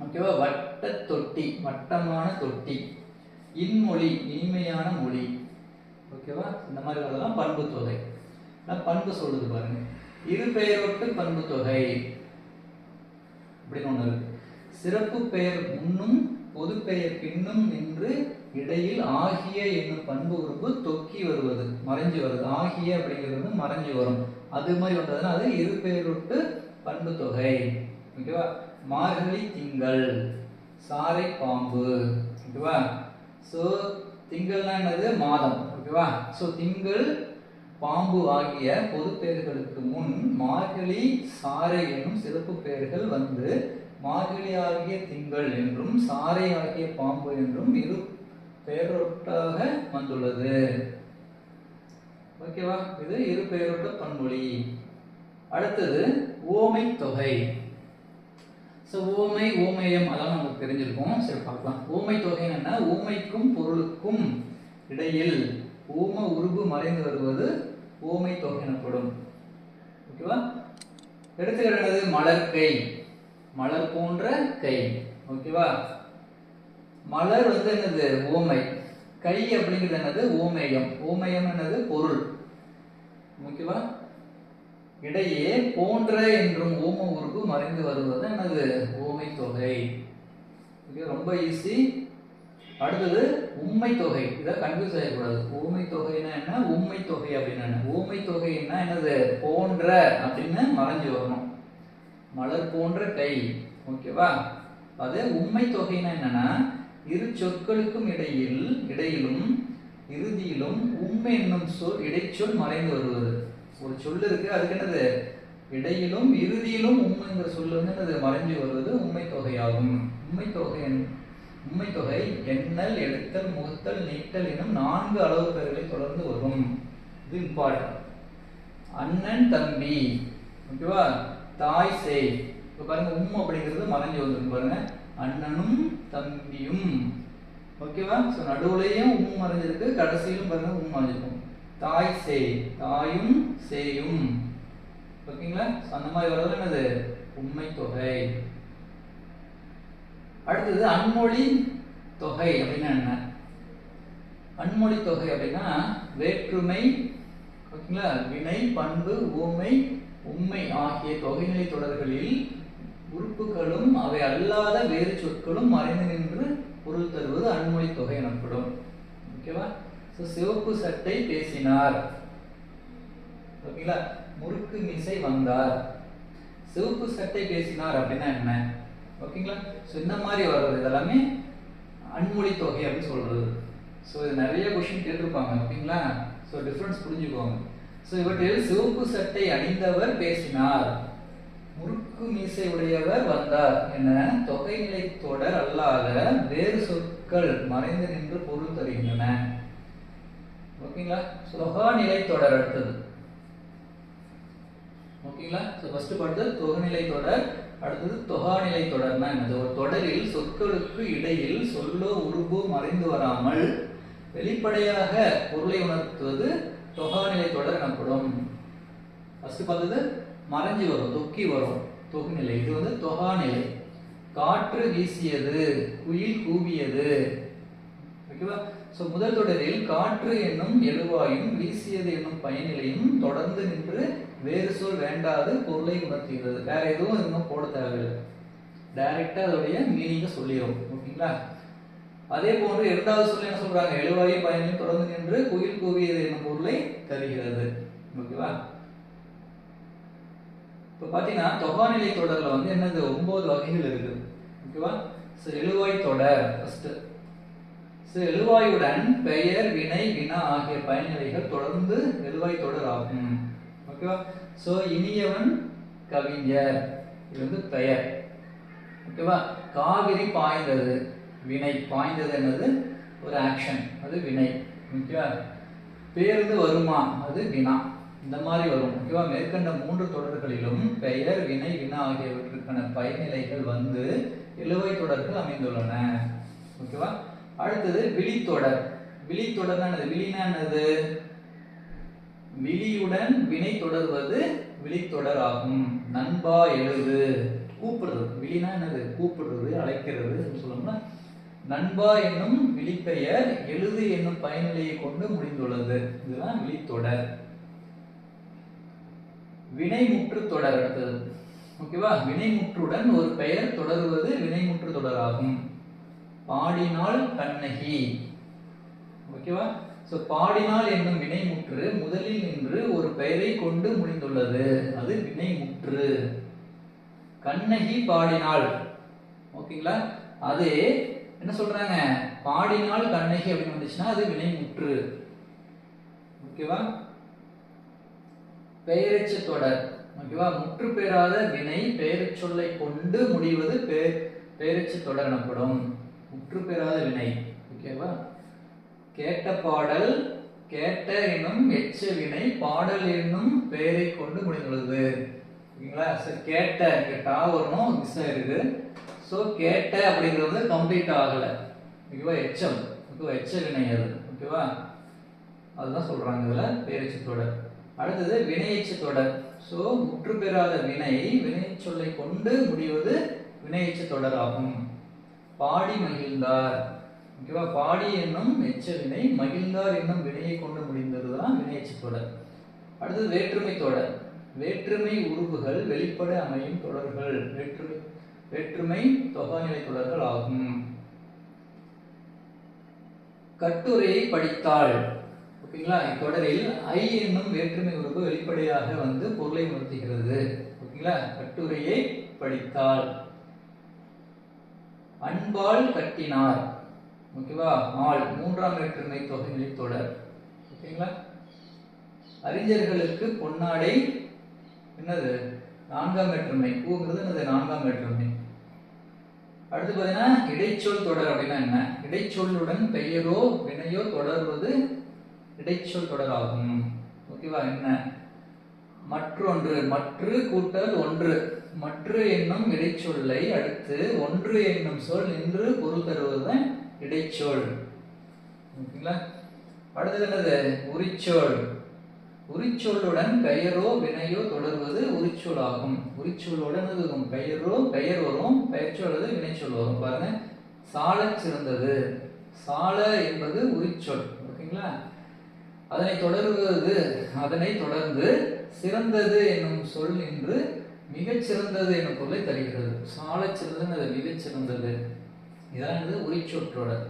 ஓகேவா? வட்ட தொட்டி, வட்டமான தொட்டி. இன்மொழி, இனிமையான மொழி. ஓகேவா? இந்த மாதிரி வரலாம் பண்பு தொகை. பண்பு சொல்லுது பாருங்க. இரு பெயரொட்டு பண்பு தொகை அப்படின்னு ஒண்ணு இருக்கு. சிறப்பு பெயர் முன்னும் பொது பெயர் பின்னும் நின்று இடையில் ஆகிய என்னும் பண்பு உறுப்பு தொக்கி வருவது, மறைஞ்சு வருது. ஆகிய அப்படிங்கிறது மறைஞ்சு வரும். அது மாதிரி வந்ததுன்னா அது இரு பெயரொட்டு பண்பு தொகை. ஓகேவா? மார்கழி திங்கள், சாரை பாம்பு. ஓகேவா? சோ திங்கள்னா என்னது, மாதம். ஓகேவா? சோ திங்கள், பாம்பு ஆகிய பொது பெயர்களுக்கு முன் மார்கழி, சாரை என்னும் சிறப்பு பெயர்கள் வந்து மார்கழி ஆகிய திங்கள் என்றும் சாரை ஆகிய பாம்பு என்றும் இரு பெயரொட்டாக வந்துள்ளது. ஓகேவா? இது இரு பெயரொட்ட பன்மொழி. அடுத்தது ஓமை தொகை. ஓமை, ஓமேயம் அதெல்லாம் நமக்கு தெரிஞ்சிருக்கும். சரி பார்க்கலாம். ஓமை தொகை என்ன, ஓமைக்கும் பொருளுக்கும் இடையில் ஓம உருபு மறைந்து வருவது ஓமை தொகை எனப்படும். ஓகேவா? எடுத்துக்கிறது மலர்கை, மலர் போன்ற கை. ஓகேவா? மலர் வந்து என்னது, ஓமை. கை அப்படிங்கிறது என்னது? ஓமேயம். ஓமேயம் என்னது? பொருள். ஓகேவா? இடையே போன்ற என்றும் ஓம உருபு மறைந்து வருவது என்னது? ஓமை தொகை. ரொம்ப ஈஸி. அடுத்தது உம்மை தொகை. இதை கன்ஃபியூஸ் ஆகக்கூடாது. ஓமை தொகைன்னா என்ன, உம்மை தொகை அப்படின்னு என்ன? ஓமை தொகைன்னா என்னது? போன்ற அப்படின்னு மறைஞ்சு வரணும். மலர் போன்ற கை. ஓகேவா? அது உம்மை தொகைன்னா என்னன்னா, இரு சொற்களுக்கும் இடையிலும் இறுதியிலும் உம்மை என்னும் சொல் இடைச்சொல் மறைந்து வருவது. ஒரு சொல் இருக்கு, அதுக்கு என்னது? இடையிலும் இறுதியிலும் உம்மைங்கிற சொல் வந்து என்னது? மறைஞ்சு வருவது உம்மை தொகையாகும். உம்மை தொகை எண்ணல், எடுத்தல், முகத்தல், நீட்டல் எனும் 4 அளவு பெயர்களை தொடர்ந்து வரும். இது இம்பார்ட்டன்ட். அண்ணன், தம்பி. ஓகேவா? தாய், சேய். இப்போ பாருங்க, அப்படிங்கிறது மறைஞ்சு வந்துருக்கு பாருங்க. அண்ணனும் தம்பியும். ஓகேவா? ஸோ நடுவுலையும் மறைஞ்சிருக்கு, கடைசியிலும் பாருங்க மறைஞ்சிருக்கும். தாய், சேய். தாயும் சேயும். ஓகேங்களா? அந்த மாதிரி வரது என்னது? உம்மை தொகை. அடுத்தது அன்மொழி தொகை அப்படின்னா என்ன? அன்மொழி தொகை அப்படின்னா வேற்றுமை, ஓகேங்களா, வினை, பண்பு, ஊமை, உண்மை ஆகிய தொகைநிலை தொடர்களில் உறுப்புகளும் அவை அல்லாத வேறு சொற்களும் மறைந்து நின்று பொருள் தருவது அன்மொழி தொகை எனப்படும். ஓகேவா? சிவப்பு சட்டை பேசினார். ஓகேங்களா? முறுக்கு மீசை வந்தார். சிவப்பு சட்டை பேசினார் அப்படின்னா என்ன? ஓகேங்களா? ஸோ இந்த மாதிரி வர்றது இதெல்லாமே அன்மொழி தொகை அப்படின்னு சொல்றது. ஸோ இது நிறைய கொஸ்டின் கேட்டிருப்பாங்க. ஓகேங்களா? ஸோ டிஃபரன்ஸ் புரிஞ்சுக்கோங்க. ஸோ இவற்றில் சிவப்பு சட்டை அணிந்தவர் பேசினார், முறுக்கு மீசை உடையவர் வந்தார் என தொகைநிலை தொடர் அல்லாத வேறு சொற்கள் மறைந்து நின்று பொருள் தருகின்றன. ஓகேங்களா? தொகாநிலை தொடர் அடுத்தது. ஓகேங்களா? ஸோ ஃபர்ஸ்ட் பார்த்து தொகுநிலை தொடர், அடுத்தது தொகாநிலை தொடர்னா என்னது? ஒரு தொடரில் சொற்களுக்கு இடையில் சொல்லோ உருவோ மறைந்து வராமல் வெளிப்படையாக பொருளை உணர்த்துவது தொகாநிலை தொடர் எனப்படும். ஃபர்ஸ்ட் பார்த்தது மறைஞ்சு வரும், தொக்கி வரும், தொகுநிலை. இது வந்து தொகாநிலை. காற்று வீசியது, குயில் கூவியது. ஓகேவா? ஸோ முதல் தொடரில் காற்று என்னும் எழுவாயும் வீசியது என்னும் பயனிலையும் தொடர்ந்து நின்று வேறு சொல் வேண்டாது பொருளை உணர்த்துகிறது. வேற எதுவும் இன்னும் போட தேவையில்லை, டைரக்டா அதோடைய மீனிங்கை சொல்லிடும். ஓகேங்களா? அதே போன்று இரண்டாவது சொல் என்ன சொல்றாங்க? எழுவாயும் பயனிலையும் தொடர்ந்து நின்று குயில் கூவியது என்னும் பொருளை தருகிறது. ஓகேவா? இப்போ பார்த்தீங்கன்னா தொகாநிலை தொடரில் வந்து என்னது? 9 வகைகள் இருக்குது. ஓகேவா? ஸோ எழுவாய் தொடர் ஃபர்ஸ்ட். ஸோ எழுவாயுடன் பெயர், வினை, வினா ஆகிய பயனிலைகள் தொடர்ந்து எழுவாய் தொடர் ஆகும். ஓகேவா? ஸோ இனியவன் கவிஞர், இது வந்து பெயர். ஓகேவா? காவிரி பாய்ந்தது, வினை. பாய்ந்தது என்னது? ஒரு ஆக்ஷன், அது வினை. ஓகேவா? பேருந்து வருமா, அது வினா. இந்த மாதிரி வரும். ஓகேவா? மேற்கண்ட 3 தொடர்களிலும் பெயர், வினை, வினா ஆகியவற்றுக்கான பயனிலைகள் வந்து எழுவாய் தொடர்கள் அமைந்துள்ளன. ஓகேவா? அடுத்தது விழித்தொடர். விழித்தொடர் என்னது? விழினா என்னது? விழியுடன் வினை தொடர்வது விழித்தொடர் ஆகும். நண்பா எழுது, கூப்பிடுறது. விழினா என்னது? கூப்பிடுறது, அழைக்கிறது சொல்லணும்னா. நண்பா என்னும் விழிப்பெயர் எழுது என்னும் பயனிலையை கொண்டு முடிந்துள்ளது. இதுதான் விழித்தொடர். வினைமுற்று தொடர் அடுத்தது. ஓகேவா? வினைமுற்றுடன் ஒரு பெயர் தொடருவது வினைமுற்று தொடர் ஆகும். பாடினாள் கண்ணகி. ஓகேவா? சோ பாடினாள் என்னும் வினைமுற்று முதலில் நின்று ஒரு பெயரை கொண்டு முடிந்துள்ளது, அது வினைமுற்று. கண்ணகி பாடினாள். ஓகேங்களா? அது என்ன சொல்றாங்க? பாடினாள் கண்ணகி அப்படின்னு வந்துச்சுன்னா அது வினைமுற்று. ஓகேவா? பெயரெச்ச தொடர். ஓகேவா? முற்று பெறாத வினை பெயரெச் சொல்லை கொண்டு முடிவது பெயரெச்ச தொடர் எனப்படும். முற்று பெறாத வினை. ஓகேவா? கேட்ட பாடல், கேட்ட என்னும் எச்ச வினை பாடல் என்னும் பெயரை கொண்டு முடிந்துள்ளது. ஓகேங்களா? சரி, கேட்ட இங்க டா வரணும், மிஸ் ஆயிருக்கு. ஸோ கேட்ட அப்படிங்கிறது கம்ப்ளீட் ஆகல. ஓகேவா? எச்சம். ஓகேவா? எச்ச வினை அது. ஓகேவா? அதுதான் சொல்றாங்க இதுல பெயரெச்ச தொடர். அடுத்தது வினையெச்ச தொடர். ஸோ முற்று பெறாத வினை வினைச் சொல்லை கொண்டு முடிவது வினையெச்ச தொடர் ஆகும். பாடி மகிழ்ந்தார். ஓகேவா? பாடி என்னும் எச்ச வினை, மகிழ்ந்தார் என்னும் வினையை கொண்டு முடிந்ததுதான் வினையெச்ச தொடர். அடுத்தது வேற்றுமை தொடர். வேற்றுமை உருபுகள் வெளிப்பட அமையும் தொடர்கள் வேற்றுமை தொகாநிலை தொடர்கள் ஆகும். கட்டுரையை படித்தாள். ஓகேங்களா? இத்தொடரில் ஐ என்னும் வேற்றுமை உருபு வெளிப்படையாக வந்து பொருளை உணர்த்துகிறது. ஓகேங்களா? கட்டுரையை படித்தாள். அன்பால் கட்டினார். ஓகேவா? ஆள் மூன்றாம் வேற்றுமை தொகைநிலை தொடர். ஓகேங்களா? அறிஞர்களுக்கு பொன்னாடை என்னது? நான்காம் வேற்றுமை. பூங்கிறது என்னது? நான்காம் வேற்றுமை. அடுத்து பார்த்தீங்கன்னா இடைச்சொல் தொடர் அப்படின்னா என்ன? இடைச்சொல்லுடன் பெயரோ வினையோ தொடர்வது இடைச்சொல் தொடர் ஆகும். ஓகேவா? என்ன? மற்றொன்று, மற்று கூட்டல் ஒன்று. மற்று என்னும் இடைச்சொல்லை அடுத்து ஒன்று என்னும் சொல் நின்று பொருள் தருவதுதான் இடைச்சொல். ஓகேங்களா? அடுத்தது என்னது? உரிச்சொல். உரிச்சொல்லுடன் பெயரோ வினையோ தொடர்வது உரிச்சொல் ஆகும். உரிச்சொல்லுடன் பெயரோ பெயர் வரும், பெயர்ச்சொல் அல்லது வினைச்சொல் வரும். பாருங்க, சால சிறந்தது. சால என்பது உரிச்சொல். ஓகேங்களா? அதனை தொடர்ந்து சிறந்தது என்னும் சொல் நின்று மிகச் சிறந்தது என்னும் பொருளை தருகிறது. சால சிறந்தது மிகச் சிறந்தது. இதான் உரிச்சொற்றொடர்.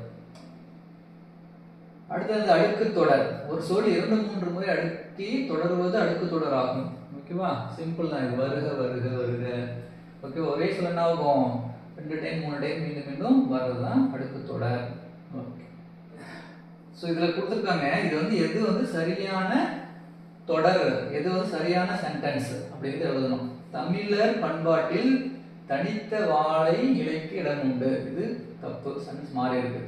அடுத்தது அடுக்கு தொடர். ஒரு சொல் 2-3 முறை அடுக்கி தொடர்வது அடுக்கு தொடர் ஆகும். ஓகேவா? சிம்பிள் தான் இது. வருக வருக வருக. ஓகே, ஒரே சொல் என்ன ஆகும்? 2 டைம் 3 டைம் மீண்டும் மீண்டும் வர்றதுதான் அடுக்கு தொடர். ஓகே, ஸோ இதில் கொடுத்துருக்காங்க இது எது சரியான தொடர், எது சரியான சென்டென்ஸ் அப்படிங்கிறது எழுதணும். தமிழர் பண்பாட்டில் தனித்த வாழை இலைக்கு இடம் உண்டு. இது தப்பு, சென்டென்ஸ் மாறி இருக்கு.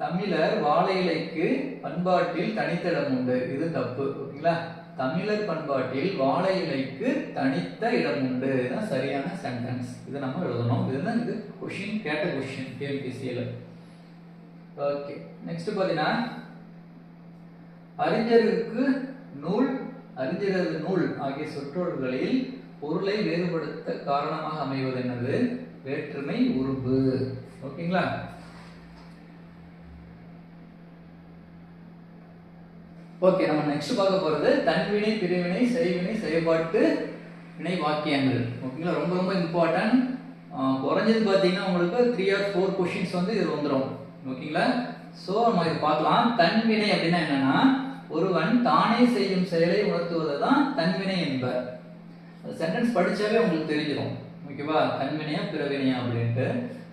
தமிழர் வாழை இலைக்கு பண்பாட்டில் தனித்த இடம் உண்டு. இது தப்பு. ஓகேங்களா? தமிழர் பண்பாட்டில் வாழை இலைக்கு தனித்த இடம் உண்டு. இதுதான் சரியான சென்டென்ஸ். இதை நம்ம எழுதணும். இது கொஸ்டின் கேட்ட கொஸ்டின் டிஎன்பிஎஸ்சியில். ஓகே, நெக்ஸ்ட் பார்த்தீங்கன்னா அறிஞருக்கு நூல், அறிஞரது நூல் ஆகிய சொற்றொடர்களில் பொருளை வேறுபடுத்த காரணமாக அமைவது என்னது? வேற்றுமை உருபு. ஓகேங்களா? ஓகே, நம்ம நெக்ஸ்ட் பார்க்க போறது தன்வினை, பிரிவினை, செய்வினை, செயல்பாட்டு வினை வாக்கியங்கள். ஓகேங்களா? ரொம்ப ரொம்ப இம்பார்ட்டன்ட். குறைஞ்சது பார்த்தீங்கன்னா உங்களுக்கு 3 or 4 கொஸ்டின்ஸ் இதில் வந்துடும். ஓகேங்களா? ஸோ நம்ம இது பார்க்கலாம். தன்வினை அப்படின்னா என்னன்னா, ஒருவன் தானே செய்யும் செயலை உணர்த்துவதை தான் தன்வினை என்பர். சென்டென்ஸ் படிச்சாவே உங்களுக்கு தெரிஞ்சிடும். ஓகேவா? தன்வினையா பிறவினையா அப்படின்ட்டு.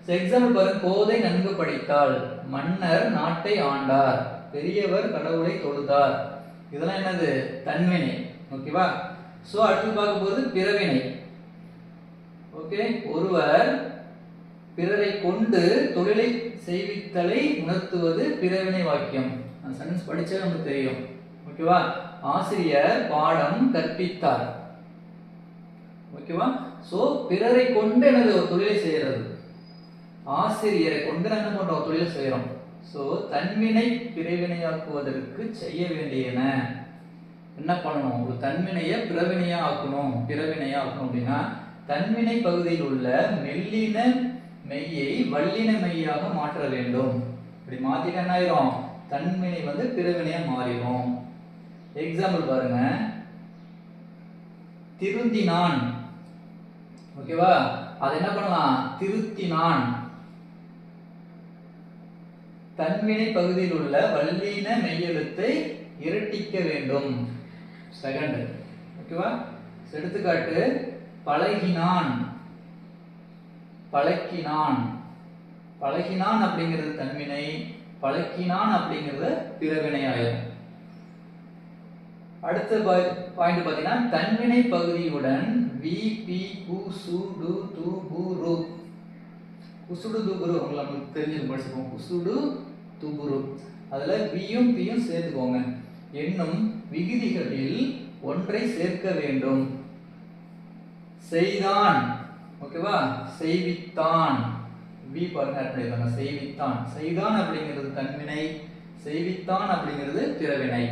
ஸோ எக்ஸாம்பிள் பாருங்க. கோதை நன்கு படித்தாள். மன்னர் நாட்டை ஆண்டார். பெரியவர் கடவுளை தொழுதார். இதெல்லாம் என்னது? தன்வினை. ஓகேவா? ஸோ அடுத்து பார்க்க போது பிறவினை. ஓகே, ஒருவர் பிறரை கொண்டு தொழிலை செய்வித்தலை உணர்த்துவது பிறவினை வாக்கியம். அந்த சென்டென்ஸ் படிச்சா நமக்கு தெரியும். ஓகேவா? ஆசிரியர் பாடம் கற்பித்தார். ஓகேவா? ஸோ பிறரை கொண்டு என்னது? ஒரு தொழிலை செய்யறது. ஆசிரியரை கொண்டு என்ன பண்றோம்? தொழிலை செய்யறோம். ஸோ தன்வினை பிறவினையாக்குவதற்கு செய்ய வேண்டியன என்ன பண்ணணும்? ஒரு தன்வினையை பிறவினையா ஆக்கணும். பிறவினையா ஆக்கணும் அப்படின்னா தன்வினை பகுதியில் உள்ள மெல்லின மெய்யை வல்லின மெய்யாக மாற்ற வேண்டும். இப்படி மாத்திட்டு என்ன ஆயிரும்? தன்வினை பிறவினையா மாறிடும். எக்ஸாம்பிள் பாருங்க. திருந்தினான். ஓகேவா? அது என்ன பண்ணலாம்? திருத்தினான். தன்வினை பகுதியில் உள்ள வல்லின மெய்யெழுத்தை இரட்டிக்க வேண்டும். செகண்ட். ஓகேவா? எடுத்துக்காட்டு பழகினான். பழக்கினான். பழகினான் அப்படிங்கிறது தன்வினை, பழக்கினான் அப்படிங்கிறது பிறவினை ஆயிரும். அடுத்த பாயிண்ட் பார்த்தீங்கன்னா தன்வினை பகுதியுடன் வி, பி, கு, சு, டு, து, பு, ரு. குசுடு துபுரு உங்களுக்கு தெரிஞ்சது படிச்சுக்கோங்க. குசுடு துபுரு. அதுல வியும் பியும் சேர்த்துக்கோங்க. என்னும் விகுதிகளில் ஒன்றை சேர்க்க வேண்டும். செய்தான். ஓகேவா? செய்வித்தான். வி பாருங்க ஆட் பண்ணிருக்காங்க. செய்வித்தான். செய்தான் அப்படிங்கிறது தன்வினை, செய்வித்தான் அப்படிங்கிறது பிறவினை.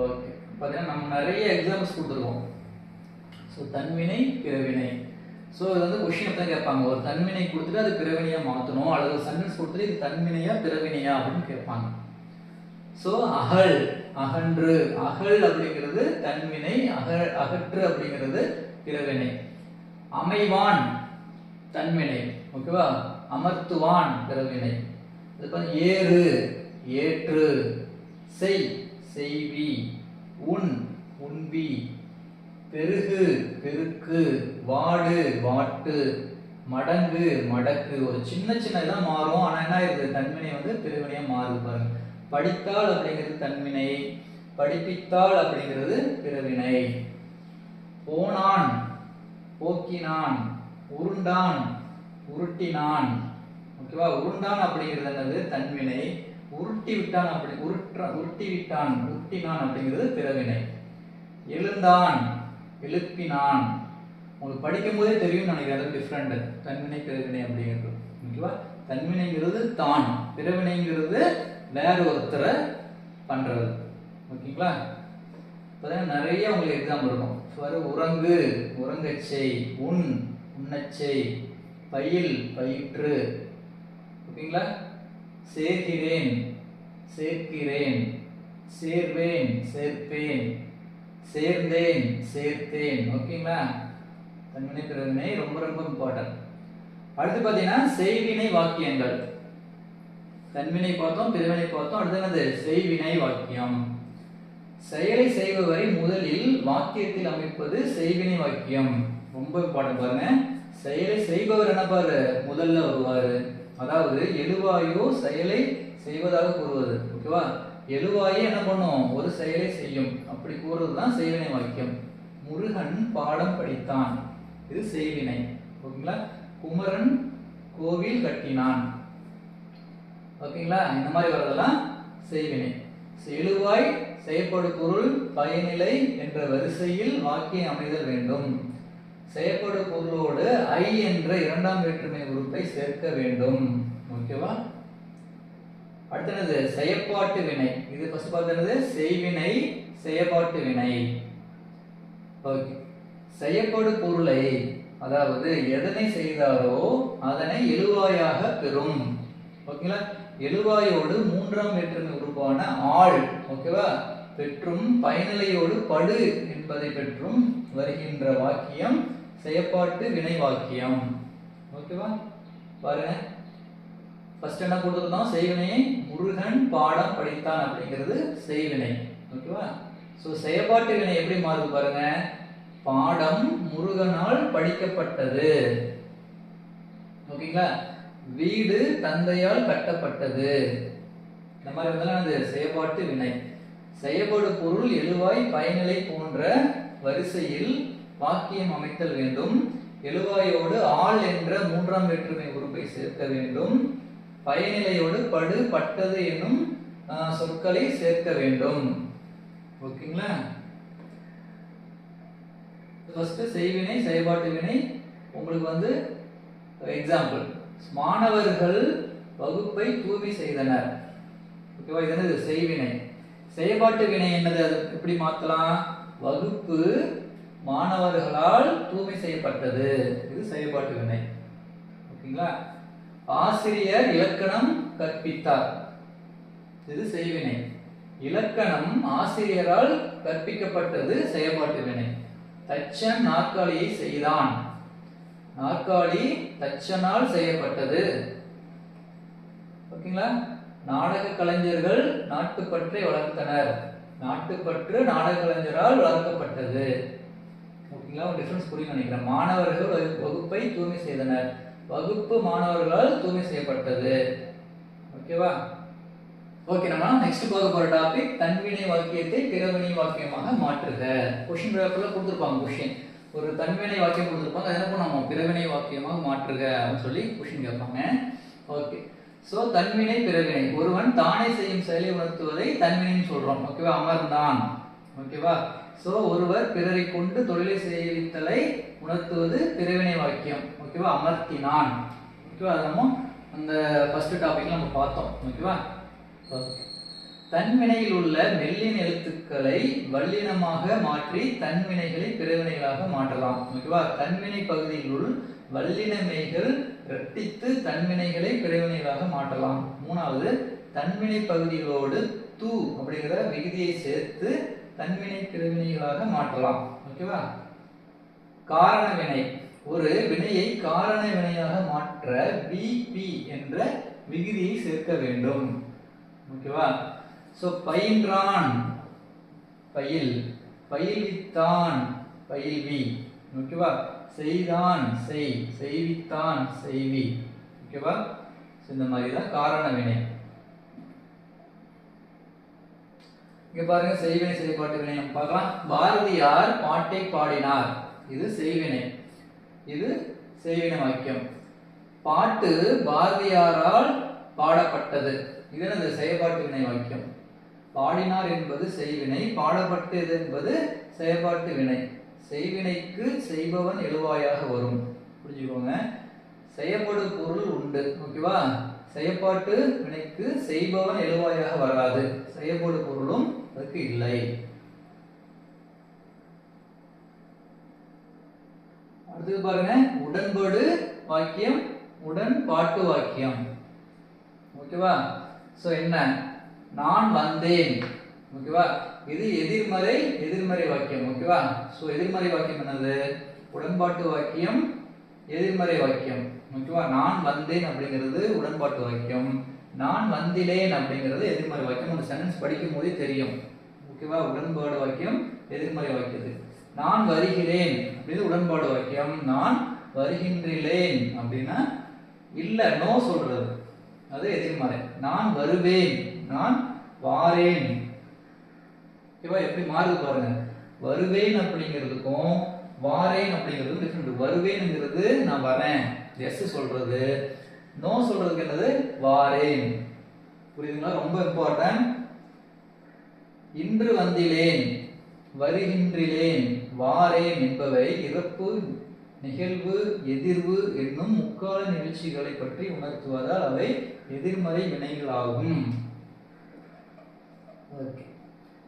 ஓகே, பார்த்தீங்கன்னா நம்ம நிறைய எக்ஸாம்பிள்ஸ் கொடுத்துருக்கோம். ஸோ தன்வினை பிறவினை. ஸோ இது வந்து கொஸ்டின் தான் கேட்பாங்க. ஒரு தன்வினை கொடுத்துட்டு அது பிறவினையா மாற்றணும், அல்லது ஒரு சென்டென்ஸ் கொடுத்துட்டு இது தன்வினையா பிறவினையா அப்படின்னு கேட்பாங்க. ஸோ அகல், அகன்று, அகல் அப்படிங்கிறது தன்வினை, அகற்று அப்படிங்கிறது பிறவினை. அமைவான் தன்வினை, ஓகேவா. அமர்த்துவான் பிறவினை. ஏறு, ஏற்று, செய், செய்வி, உண், உண்பி, பெருகு, பெருக்கு, வாடு, வாட்டு, மடங்கு, மடக்கு. ஒரு சின்ன சின்ன இதான் மாறும், ஆனா என்ன ஆயிருது, தன்வினை வந்து பிறவினையா மாறுது பாருங்க. படித்தாள் அப்படிங்கிறது தன்வினை, படிப்பித்தாள் அப்படிங்கிறது பிறவினை. போனான், போக்கினான், உருண்டான், உருட்டினான், ஓகேவா. உருண்டான் அப்படிங்கிறது என்னது, தன்வினை. உருட்டி விட்டான் அப்படி உருட்டி விட்டான், உருட்டினான் அப்படிங்கிறது பிறவினை. எழுந்தான், எழுப்பினான். உங்களுக்கு படிக்கும் போதே தெரியும் நினைக்கிறேன் டிஃப்ரெண்ட் தன்வினை பிறவினை அப்படிங்கிறது, ஓகேவா. தன்வினைங்கிறது தான், பிறவினைங்கிறது வேற ஒருத்தரை பண்றது, ஓகேங்களா. இப்போதான் நிறைய உங்களுக்கு எக்ஸாம்பிள் இருக்கும். உறங்கு, உறங்கச்சை, உண், உண்ணச்சை, பயில், பயிற்று, ஓகேங்களா. சேர்கிறேன், சேர்க்கிறேன், சேர்வேன், சேர்ப்பேன், சேர்ந்தேன், சேர்த்தேன், ஓகேங்களா. தன்வினை பிறவினை ரொம்ப ரொம்ப இம்பார்ட்டன்ட். அடுத்து பார்த்தீங்கன்னா செய்வினை வாக்கியங்கள். தன்வினை பார்த்தோம், பிறவினை பார்த்தோம். அடுத்து என்னது, செய்வினை வாக்கியம். செயலை செய்பவரை முதலில் வாக்கியத்தில் அமைப்பது செய்வினை வாக்கியம். ரொம்ப இம்பார்ட்டன்ட் பாருங்க. செயலை செய்பவர் என்ன பாரு முதல்ல வருவாரு. அதாவது எழுவாயோ செயலை செய்வதாக கூறுவது, ஓகேவா. எழுவாயே என்ன பண்ணும், ஒரு செயலை செய்யும், அப்படி கூறுவதுதான் செய்வினை வாக்கியம். முருகன் பாடம் படித்தான், இது செய்வினை, ஓகேங்களா. குமரன் கோவில் கட்டினான், ஓகேங்களா. இந்த மாதிரி வரதெல்லாம் செய்வினை. எழுவாய், செயற்படு பொருள், பயனிலை என்ற வரிசையில் வாக்கியம் அமைதல் வேண்டும். செயற்படு பொருளோடு ஐ என்ற இரண்டாம் வேற்றுமை உறுப்பை சேர்க்க வேண்டும், ஓகேவா. அடுத்தது செயற்பாட்டு வினை. இது ஃபர்ஸ்ட் பார்த்தது செய்வினை, செயற்பாட்டு வினை. ஓகே. செயற்படு பொருளை, அதாவது எதனை செய்தாரோ அதனை எழுவாயாக பெறும், ஓகேங்களா. எழுவாயோடு மூன்றாம் வேற்றுமை உறுப்பான ஆள், ஓகேவா, பெற்றும் பயனிலையோடு படு என்பதை பெற்றும் வருகின்ற வாக்கியம் செயற்பாட்டு வினை வாக்கியம், ஓகேவா. பாருங்க, ஃபர்ஸ்ட் என்ன கொடுத்துருந்தோம், செய்வினை. முருகன் பாடம் படித்தான் அப்படிங்கிறது செய்வினை, ஓகேவா. ஸோ செயற்பாட்டு வினை எப்படி மாறுது பாருங்க. பாடம் முருகனால் படிக்கப்பட்டது, ஓகேங்களா. வீடு தந்தையால் கட்டப்பட்டது. இந்த மாதிரி இருந்தாலும் அது செயற்பாட்டு வினை. செயற்படு பொருள் எழுவாய் பயனிலை போன்ற வரிசையில் வாக்கியம் அமைத்தல் வேண்டும். எழுவாயோடு ஆள் என்ற மூன்றாம் வேற்றுமை உறுப்பை சேர்க்க வேண்டும். பயனிலையோடு படு, பட்டது என்னும் சொற்களை சேர்க்க வேண்டும், ஓகேங்களா. ஃபர்ஸ்ட் செய்வினை, செயற்பாட்டு வினை. உங்களுக்கு வந்து எக்ஸாம்பிள், மாணவர்கள் வகுப்பை தூய்மை செய்தனர், ஓகேவா. இது என்னது, செய்வினை. செயற்பாட்டு வினை என்னது, அது எப்படி மாத்தலாம், வகுப்பு மாணவர்களால் தூய்மை செய்யப்பட்டது, இது செயற்பாட்டு வினை, ஓகேங்களா. ஆசிரியர் இலக்கணம் கற்பித்தார், இது செய்வினை. இலக்கணம் ஆசிரியரால் கற்பிக்கப்பட்டது, செயற்பாட்டு வினை. தச்சன் நாற்காலியை செய்தான், நாற்காலி தச்சனால் செய்யப்பட்டது, ஓகேங்களா. நாடக கலைஞர்கள் நாட்டுப்பற்றை வளர்த்தனர், நாட்டுப்பற்று நாடக கலைஞரால் வளர்க்கப்பட்டது, ஓகேங்களா. ஒரு டிஃபரன்ஸ் புரியும் நினைக்கிறேன். மாணவர்கள் வகுப்பை தூய்மை செய்தனர், வகுப்பு மாணவர்களால் தூய்மை செய்யப்பட்டது, ஓகேவா. ஓகே, நம்ம நெக்ஸ்ட் பார்க்க போற டாபிக் தன்வினை வாக்கியத்தை பிறவினை வாக்கியமாக மாற்றுக. கொஸ்டின் பேப்பர்ல கொடுத்துருப்பாங்க கொஸ்டின், ஒரு தன்வினை வாக்கியம் கொடுத்துருப்பாங்க, அதை என்ன பண்ணுவோம், பிறவினை வாக்கியமாக மாற்றுக அப்படின்னு சொல்லி கொஸ்டின் கேட்பாங்க. ஓகே, ஸோ தன்வினை பிறவினை. ஒருவன் தானே செய்யும் செயலை உணர்த்துவதை தன்வினைன்னு சொல்றோம், ஓகேவா. அமர்ந்தான், ஓகேவா. ஸோ ஒருவர் பிறரை கொண்டு தொழிலை செய்வித்தலை உணர்த்துவது பிறவினை வாக்கியம், ஓகேவா. அமர்த்தினான், ஓகேவா. அது நம்ம அந்த ஃபர்ஸ்ட் டாபிக்ல நம்ம பார்த்தோம், ஓகேவா. தன்வினையில் உள்ள மெல்லின எழுத்துக்களை வல்லினமாக மாற்றி தன்வினைகளை பிறவினைகளாக மாற்றலாம். ஓகேவா? தன்வினை பகுதியில் உள்ள வல்லின மெய்கள் இரட்டித்து தன்வினைகளை பிறவினைகளாக மாற்றலாம். மூணாவது, தன்வினை பகுதிகளோடு து அப்படிங்கிற விகுதியை சேர்த்து தன்வினை பிறவினைகளாக மாற்றலாம். ஓகேவா? காரண வினை. ஒரு வினையை காரண வினையாக மாற்ற விபி என்ற விகுதியை சேர்க்க வேண்டும். ஓகேவா? சோ பயின்றான் பயில், பயில்வித்தான் பயில்வி. ஓகேவா? செய்தான் செய், செய்வித்தான் செய்வி. ஓகேவா? இந்த மாதிரி தான் காரண வினை. இங்க பாருங்க, செய்வினை செயல்பாட்டு வினை நம்ம பார்க்கலாம். பாரதியார் பாட்டை பாடினார். இது செய்வினை, இது செய்வினை வாக்கியம். பாட்டு பாரதியாரால் பாடப்பட்டது. இது என்னது? செயல்பாட்டு வினை வாக்கியம். பாடினார் என்பது செய்வினை, பாடப்பட்டது என்பது செயல்பாட்டு வினை. செய்வினைக்கு செய்பவன் எழுவாயாக வரும். புரிஞ்சுக்கோங்க. செய்யப்படு பொருள் உண்டு. ஓகேவா? செயல்பாட்டு வினைக்கு செய்பவன் எழுவாயாக வராது. செய்யப்படு பொருளும் அதுக்கு இல்லை. அடுத்து பாருங்க, உடன்படு வாக்கியம், உடன்பாட்டு வாக்கியம். ஓகேவா? சோ என்ன? நான் வந்தேன். ஓகேவா? இது எதிர்மறை எதிர்மறை வாக்கியம். ஓகேவா? சோ எதிர்மறை வாக்கியம் என்னது? உடன்பாட்டு வாக்கியம், எதிர்மறை வாக்கியம். ஓகேவா? நான் வந்தேன் அப்படிங்கிறது உடன்பாட்டு வாக்கியம், நான் வந்திலேன் அப்படிங்கிறது எதிர்மறை வாக்கியம். ஒரு சென்டென்ஸ் படிக்கும் போதே தெரியும். ஓகேவா? உடன்பாடு வாக்கியம், எதிர்மறை வாக்கியது. நான் வருகிறேன் அப்படின்னு உடன்பாடு வாக்கியம், நான் வருகின்றேன் அப்படின்னா இல்ல, நோ சொல்றது, அது எதிர்மறை. நான் வருவேன், நான் வாரேன். ஓகேவா? எப்படி மாறுது பாருங்க. வருவேன் அப்படிங்கிறதுக்கும் வாரேன் அப்படிங்கிறதுக்கும் டிஃபரெண்ட். வருவேன்ங்கிறது நான் வரேன், எஸ் சொல்றது. நோ சொல்றதுக்கு என்னது? வாரேன். புரியுதுங்களா? ரொம்ப இம்பார்ட்டன்ட். இன்று வந்திலேன், வருகின்றேன், வாரேன் என்பவை இறப்பு, நிகழ்வு, எதிர்வு என்னும் முக்கால நிகழ்ச்சிகளை பற்றி உணர்த்துவதால் அவை எதிர்மறை வினைகளாகும். ஓகே,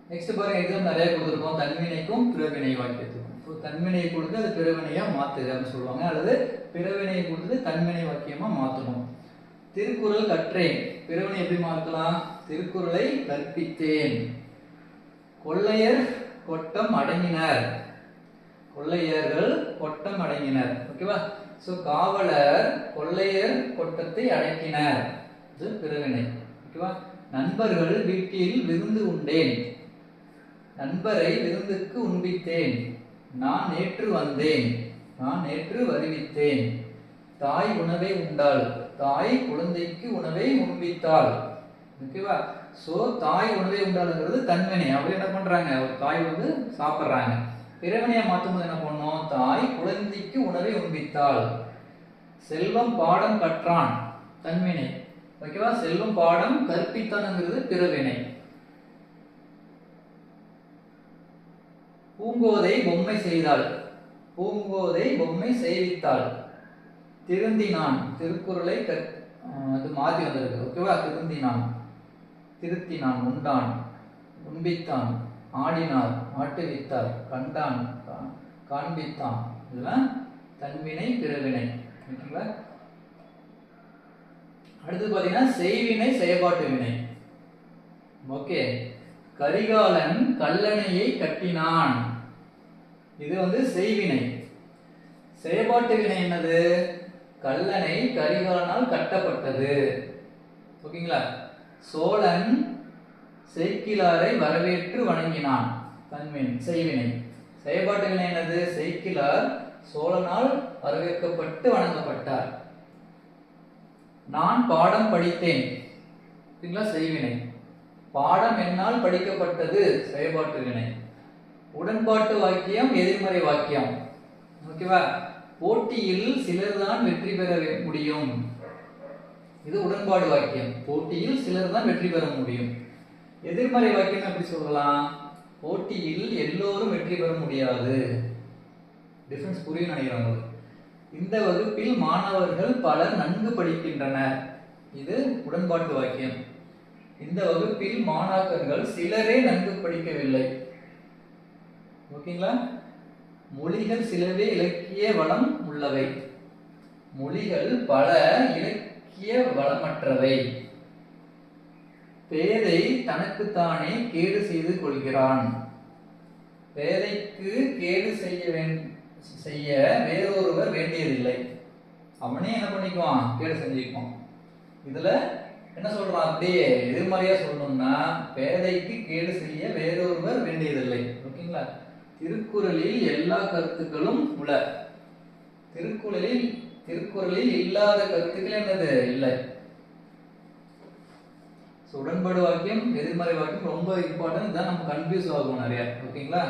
நெக்ஸ்ட் பாருங்க, எக்ஸாம் நிறைய கொடுத்துருக்கோம். தன்வினைக்கும் பிறவினை வாக்கியத்துக்கும். தன்வினையை கொடுத்து அது பிறவினையா மாத்துது அப்படின்னு சொல்லுவாங்க, அல்லது பிறவினையை கொடுத்து தன்வினை வாக்கியமா மாற்றணும். திருக்குறள் கற்றேன், பிறவினை எப்படி மாற்றலாம்? திருக்குறளை கற்பித்தேன். கொள்ளையர் கொட்டம் அடங்கினர், கொள்ளையர்கள் கொட்டம் அடங்கினர். ஓகேவா? சோ காவலர் கொள்ளையர் கொட்டத்தை அடக்கினர், இது பிறவினை. ஓகேவா? நண்பர்கள் வீட்டில் விருந்து உண்டேன், நண்பரை விருந்துக்கு உண்பித்தேன். நான் நேற்று வந்தேன், நான் நேற்று வருவித்தேன். தாய் உணவை உண்டாள், தாய் குழந்தைக்கு உணவை உண்பித்தாள். ஓகேவா? சோ தாய் உணவை உண்டாளுங்கிறது தன்வினை. அவர் என்ன பண்றாங்க? ஒரு தாய் வந்து சாப்பிட்றாங்க. பிறவினையை மாற்றும்போது என்ன பண்ணணும்? தாய் குழந்தைக்கு உணவை உண்பித்தாள். செல்வம் பாடம் கற்றான், தன்வினை. ஓகேவா? செல்வம் பாடம் கற்பித்தான்ங்கிறது பிறவினை. பூங்கோதை பொம்மை செய்தாள், பூங்கோதை பொம்மை செய்வித்தாள். திருந்தினான், திருக்குறளை அது மாற்றி வந்திருக்கு. ஓகேவா? திருந்தினான், திருத்தினான், உண்டான், உண்பித்தான், ஆடினார், ஆட்டுவித்தார், கண்டான், காண்பித்தான். இதெல்லாம் தன்வினை பிறவினை. ஓகேங்களா? அடுத்து பாத்தீங்கன்னா செய்வினை செயல்பாட்டு வினை. ஓகே, கரிகாலன் கல்லணையை கட்டினான், இது வந்து செய்வினை. செயல்பாட்டு வினை என்னது? கல்லணை கரிகாலனால் கட்டப்பட்டது. ஓகேங்களா? சோழன் சேக்கிலாரை வரவேற்று வணங்கினான், தன்வினை செய்வினை. செயல்பாட்டு வினை என்னது? சேக்கிலார் சோழனால் வரவேற்கப்பட்டு வணங்கப்பட்டார். நான் பாடம் படித்தேன், செய்வினை. பாடம் என்னால் படிக்கப்பட்டது, செயல்பாட்டு வினை. உடன்பாட்டு வாக்கியம், எதிர்மறை வாக்கியம். ஓகேவா? போட்டியில் சிலர் தான் வெற்றி பெற முடியும், இது உடன்பாடு வாக்கியம். போட்டியில் சிலர் தான் வெற்றி பெற முடியும். எதிர்மறை வாக்கியம் எப்படி சொல்லலாம்? போட்டியில் எல்லோரும் வெற்றி பெற முடியாது. டிஃபரன்ஸ் புரியும் நினைக்கிறாங்க. இந்த வகுப்பில் மாணவர்கள் பலர் நன்கு படிக்கின்றனர், இது உடன்பாட்டு வாக்கியம். இந்த வகுப்பில் மாணாக்கர்கள் சிலரே நன்கு படிக்கவில்லை. ஓகேங்களா? மொழிகள் சிலவே இலக்கிய வளம் உள்ளவை. மொழிகள் பல இலக்கிய வளமற்றவை. பேதை தனக்குத்தானே கேடு செய்து கொள்கிறான். பேதைக்கு கேடு செய்ய வேறொருவர் வேண்டியதில்லை. அவனே என்ன பண்ணிக்குவான்? கேடு செஞ்சுக்குவான். இதுல என்ன சொல்றான்? அப்படியே எதிர்மறையா சொல்லணும்னா பேதைக்கு கேடு செய்ய வேறொருவர் வேண்டியதில்லை. ஓகேங்களா? திருக்குறளில் எல்லா கருத்துக்களும் உள்ள. திருக்குறளில் இல்லாத கருத்துக்கள் என்னது? இல்லை. உடன்பாடு வாக்கியம், எதிர்மறை வாக்கியம் ரொம்ப இம்பார்ட்டன்ட். தான் நம்ம கன்ஃபியூஸ் ஆகும் நிறைய. ஓகேங்களா?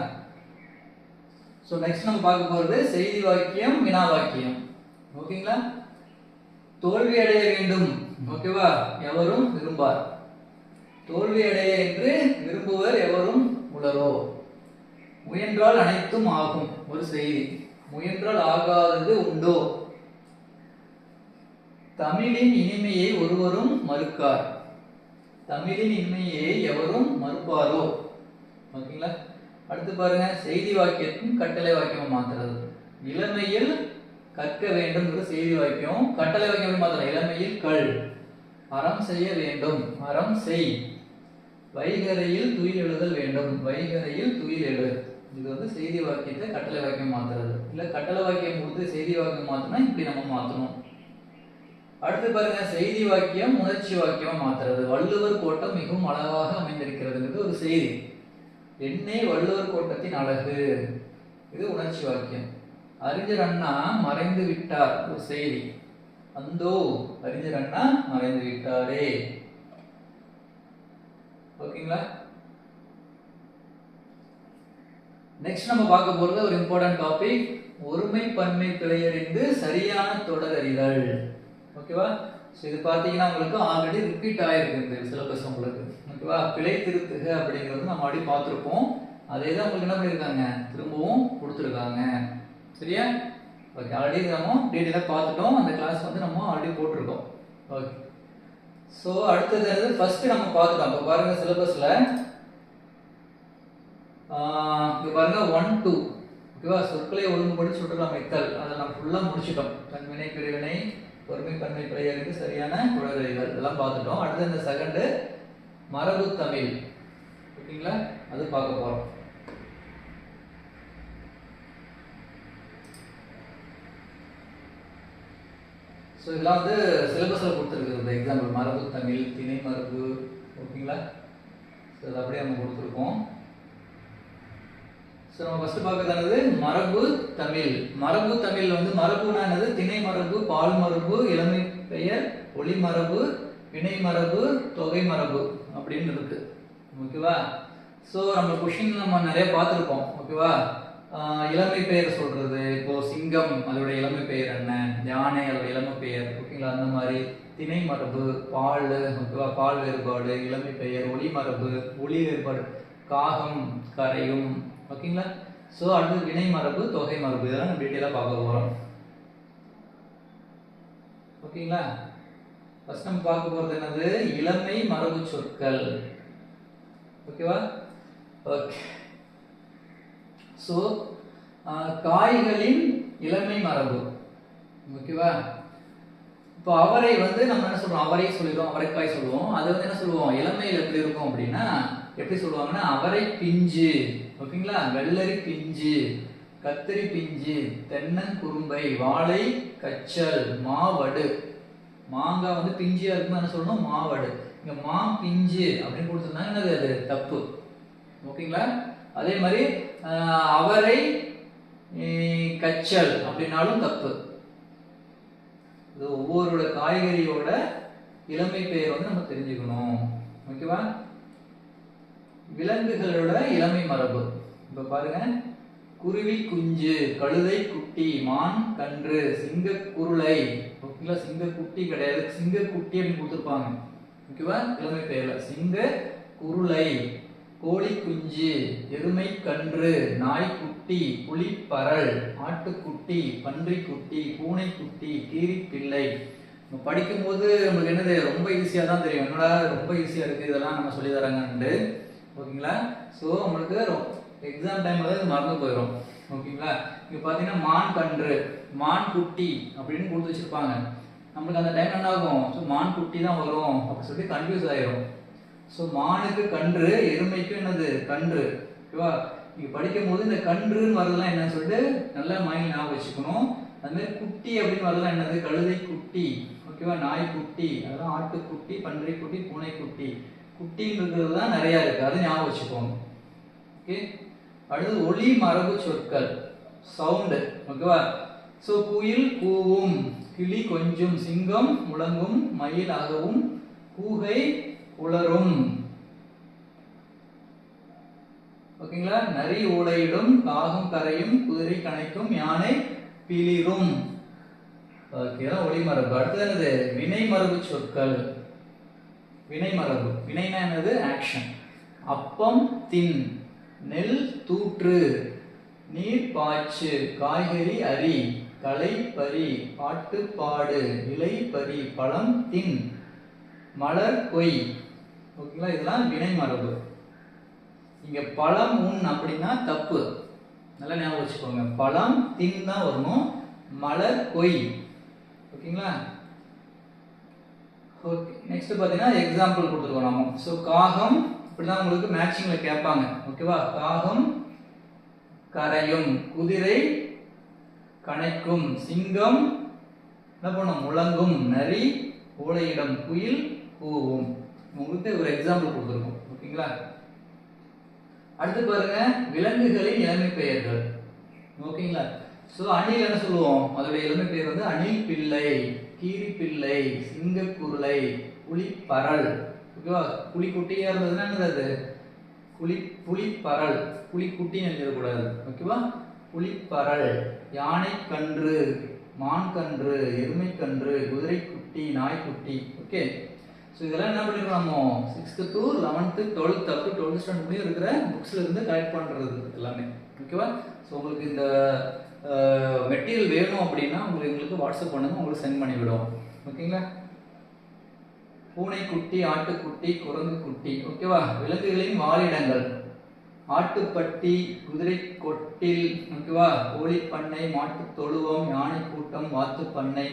சோ நெக்ஸ்ட் நம்ம பார்க்க போறது செய்தி வாக்கியம், வினா வாக்கியம். ஓகேங்களா? தோல்வி அடைய வேண்டும், ஓகேவா, எவரும் விரும்பார். தோல்வி அடைய என்று விரும்புவர் எவரும் உளரோ. முயன்றால் அனைத்தும் ஆகும், ஒரு செய்தி. முயன்றால் ஆகாதது உண்டோ. தமிழின் இனிமையை ஒருவரும் மறுக்கார். தமிழின் இனிமையை எவரும் மறுப்பாரோ. ஓகேங்களா? அடுத்து பாருங்க, செய்தி வாக்கியத்தின் கட்டளை வாக்கியமா மாத்துறது. இளமையில் கற்க வேண்டும் செய்தி வாக்கியம். கட்டளை வாக்கியம் மாத்திரம். இளமையில் கல். அறம் செய்ய வேண்டும், அறம் செய். வைகரையில் துயில் எழுதல் வேண்டும், வைகரையில் துயில் எழு. இது வந்து செய்தி வாக்கியத்தை கட்டளை வாக்கியம் மாத்துறது. இல்ல கட்டளை வாக்கியம் கொடுத்து செய்தி வாக்கியம் மாத்தினா இப்படி நம்ம மாத்தணும். அடுத்து பாருங்க, செய்தி வாக்கியம் உணர்ச்சி வாக்கியமா மாத்துறது. வள்ளுவர் கோட்டம் மிகவும் அழகாக அமைந்திருக்கிறது ஒரு செய்தி. என்னே வள்ளுவர் கோட்டத்தின் அழகு, இது உணர்ச்சி வாக்கியம். அறிஞர் அண்ணா மறைந்து விட்டார், ஒரு செய்தி. அந்தோ அறிஞர் அண்ணா மறைந்து விட்டாரே. ஓகேங்களா? நெக்ஸ்ட் நம்ம பார்க்க போறது ஒரு இம்பார்ட்டன்ட் டாபிக், ஒருமை பன்மை பிழையறிந்து சரியான தொடர் அறிதல். ஓகேவா? இது பார்த்தீங்கன்னா உங்களுக்கு ஆல்ரெடி ரிப்பீட் ஆயிருக்கு இந்த சிலபஸ் உங்களுக்கு. ஓகேவா? பிழை திருத்துக அப்படிங்கிறது நம்ம ஆல்ரெடி பார்த்துருப்போம். அதே தான் உங்களுக்கு என்ன பண்ணியிருக்காங்க, திரும்பவும் கொடுத்துருக்காங்க. சரியா? ஓகே, ஆல்ரெடி நம்ம டீட்டெயிலாக பார்த்துட்டோம். அந்த கிளாஸ் வந்து நம்ம ஆல்ரெடி போட்டிருக்கோம். ஓகே, ஸோ அடுத்தது ஃபர்ஸ்ட் நம்ம பார்த்துட்டோம். இப்போ பாருங்க சிலபஸ்ல இப்போ பாருங்க 1, 2. ஓகேவா? சொற்களை ஒழுங்குபடி சுற்றலாம் அமைத்தல், அதை நம்ம ஃபுல்லாக முடிச்சிட்டோம். தன்வினை பிரிவினை ஒருமை பன்மை பிழையறிந்து சரியான தொடரறிதல் இதெல்லாம் பார்த்துட்டோம். அடுத்து இந்த செகண்ட் மரபு தமிழ். ஓகேங்களா? அது பார்க்க போறோம். ஸோ இதெல்லாம் வந்து சிலபஸில் கொடுத்துருக்கு. எக்ஸாம்பிள் மரபு தமிழ், திணை மரபு. ஓகேங்களா? ஸோ அது அப்படியே நம்ம கொடுத்துருக்கோம். ஸோ நம்ம ஃபர்ஸ்ட் பார்க்கறது மரபு தமிழ். மரபு தமிழ் வந்து மரபுனா என்னது? திணை மரபு, பால் மரபு, இளமை பெயர், ஒளி மரபு, வினை மரபு, தொகை மரபு அப்படின்னு இருக்கு. ஓகேவா? ஸோ நம்ம கொஷின் நம்ம நிறைய பார்த்துருப்போம். ஓகேவா? இளமை பெயர் சொல்றது, இப்போ சிங்கம் அதோட இளமை பெயர் என்ன, யானை அதோட இளமை பெயர். ஓகேங்களா? அந்த மாதிரி திணை மரபு, பால். ஓகேவா? பால் வேறுபாடு, இளமை பெயர், ஒளி மரபு, ஒளி வேறுபாடு, காகம் கரையும். ஓகேங்களா? ஸோ அடுத்து வினை மரபு, தொகை மரபு, இதெல்லாம் நம்ம டீட்டெயிலாக பார்க்க போகிறோம். ஓகேங்களா? ஃபர்ஸ்ட் நம்ம பார்க்க போகிறது என்னது? இளமை மரபு சொற்கள். ஓகேவா? ஓகே, ஸோ காய்களின் இளமை மரபு. ஓகேவா? இப்போ அவரை வந்து நம்ம என்ன சொல்றோம்? அவரை சொல்லிடுவோம், அவரைக்காய் சொல்லுவோம். அது வந்து என்ன சொல்லுவோம்? இளமையில் எப்படி இருக்கும் அப்படின்னா எப்படி சொல்லுவாங்கன்னா அவரை பிஞ்சு. ஓகேங்களா? வெள்ளரி பிஞ்சு, கத்திரி பிஞ்சு, தென்னங்குறும்பை, வாழை கச்சல், மாவடு. மாங்காய் வந்து பிஞ்சியா இருக்குன்னு என்ன சொல்லணும்? மாவடு. இங்க மா பிஞ்சு அப்படின்னு கொடுத்துருந்தாங்க, என்னது அது? தப்பு. ஓகேங்களா? அதே மாதிரி அவரை கச்சல் அப்படின்னாலும் தப்பு. இது ஒவ்வொரு காய்கறியோட இளமை பெயர் வந்து நம்ம தெரிஞ்சுக்கணும். ஓகேவா? விலங்குகளோட இளமை மரபு. இப்ப பாருங்க, குருவி குஞ்சு, கழுதை குட்டி, மான் கன்று, சிங்க குருளை. ஓகேங்களா? சிங்க குட்டி கிடையாது, சிங்க குட்டி அப்படின்னு கொடுத்துருப்பாங்க. ஓகேவா? இளமை பெயர்ல சிங்க குருளை, கோழி குஞ்சு, எருமை கன்று, நாய்க்குட்டி, புலிப்பரல், ஆட்டுக்குட்டி, பன்றிக்குட்டி, பூனைக்குட்டி, கீரிப்பிள்ளை, படிக்கும்போது நம்மளுக்கு என்னது ரொம்ப ஈஸியாக தான் தெரியும், என்னடா ரொம்ப ஈஸியாக இருக்குது இதெல்லாம் நம்ம சொல்லி தராங்கன்ட்டு. ஓகேங்களா? ஸோ நம்மளுக்கு எக்ஸாம் டைமில் இது மறந்து போயிடும். ஓகேங்களா? இப்போ பார்த்தீங்கன்னா மான் கன்று, மான் குட்டி அப்படின்னு கொடுத்து வச்சுருப்பாங்க. நம்மளுக்கு அந்த டைம் என்ன ஆகும், ஸோ மான் குட்டி தான் வரும் அப்படின்னு சொல்லி கன்ஃபியூஸ் ஆயிரும். ஸோ மானுக்கு கன்று, எருமைக்கும் என்னது கன்று. ஓகேவா? நீங்கள் படிக்கும் போது இந்த கன்றுன்னு வரதெல்லாம் என்னன்னு சொல்லிட்டு நல்லா மைண்ட் ஞாபகம் வச்சுக்கணும். அதுமாதிரி குட்டி அப்படின்னு வரதெல்லாம் என்னது, கழுதை குட்டி. ஓகேவா? நாய் குட்டி, அதெல்லாம் ஆட்டுக்குட்டி, பன்றி குட்டி, பூனை குட்டி. குட்டின்றது தான் நிறையா இருக்குது, அது ஞாபகம் வச்சுக்கோங்க. ஓகே, அடுத்து ஒலி மரபு சொற்கள், சவுண்டு. ஓகேவா? ஸோ குயில் கூவும், கிளி கொஞ்சும், சிங்கம் முழங்கும், மயில் அகவும், கூகை உளரும். ஓகேங்களா? நரி ஊளையிடும், காகம் கரையும், குதிரை கணைக்கும், யானை பிளிரும். ஓகேவா? ஒளிமரபு. அடுத்தது என்னது, வினை மரபு சொற்கள். வினை மரபு, வினைனா என்னது, ஆக்ஷன். அப்பம் தின், நெல் தூற்று, நீர் பாய்ச்சு, காய்கறி அரி, களை பறி, பாட்டு பாடு, இலை பறி, பழம் தின், மலர் கொய். ஓகேங்களா? இதெல்லாம் வினை மரபு. இங்க பழம் உண் அப்படின்னா தப்பு, நல்லா ஞாபகம் வச்சுக்கோங்க. பழம் தின் தான் வரணும், மலர் கொய். ஓகேங்களா? ஓகே, நெக்ஸ்ட் பார்த்தீங்கன்னா எக்ஸாம்பிள் கொடுத்துருக்கோம் நாம. ஸோ காகம், இப்படிதான் உங்களுக்கு மேட்சிங்ல கேட்பாங்க. ஓகேவா? காகம் கரையும், குதிரை கணைக்கும், சிங்கம் என்ன பண்ணும், முழங்கும், நரி ஊளையிடம், குயில் கூவும். உங்களுக்கு ஒரு எக்ஸாம்பிள் கொடுத்துருக்கோம். ஓகேங்களா? அடுத்து பாருங்க, விலங்குகளின் இளமை பெயர்கள். ஓகேங்களா? ஸோ அணில் என்ன சொல்லுவோம், அதோடைய இளமை பெயர் வந்து அணில் பிள்ளை, கீரி பிள்ளை, சிங்கக்குருளை, புலிப்பரல். ஓகேவா? புலிக்குட்டியா இருந்ததுன்னா என்னது, புலிப்பரல். புலிக்குட்டின்னு எழுதக்கூடாது. ஓகேவா? புலிப்பரல். யானை கன்று, மான் கன்று, எருமை கன்று, குதிரை குட்டி, நாய்க்குட்டி. ஓகே, ஸோ இதெல்லாம் என்ன பண்ணிருக்கோம் நம்ம 6th to 11th 12th up to 12th standard முடியும் இருக்கிற புக்ஸ்ல இருந்து கலெக்ட் பண்றது எல்லாமே. ஓகேவா? ஸோ உங்களுக்கு இந்த மெட்டீரியல் வேணும் அப்படின்னா உங்களுக்கு வாட்ஸ்அப் பண்ணுங்க, உங்களுக்கு சென்ட் பண்ணி விடுவோம். ஓகேங்களா? பூனைக்குட்டி, ஆட்டுக்குட்டி, குரங்கு குட்டி. ஓகேவா? விலங்குகளின் வாழிடங்கள், ஆட்டுப்பட்டி, குதிரை கொட்டில். ஓகேவா? கோழி பண்ணை, மாட்டு தொழுவம், யானை கூட்டம், வாத்து பண்ணை.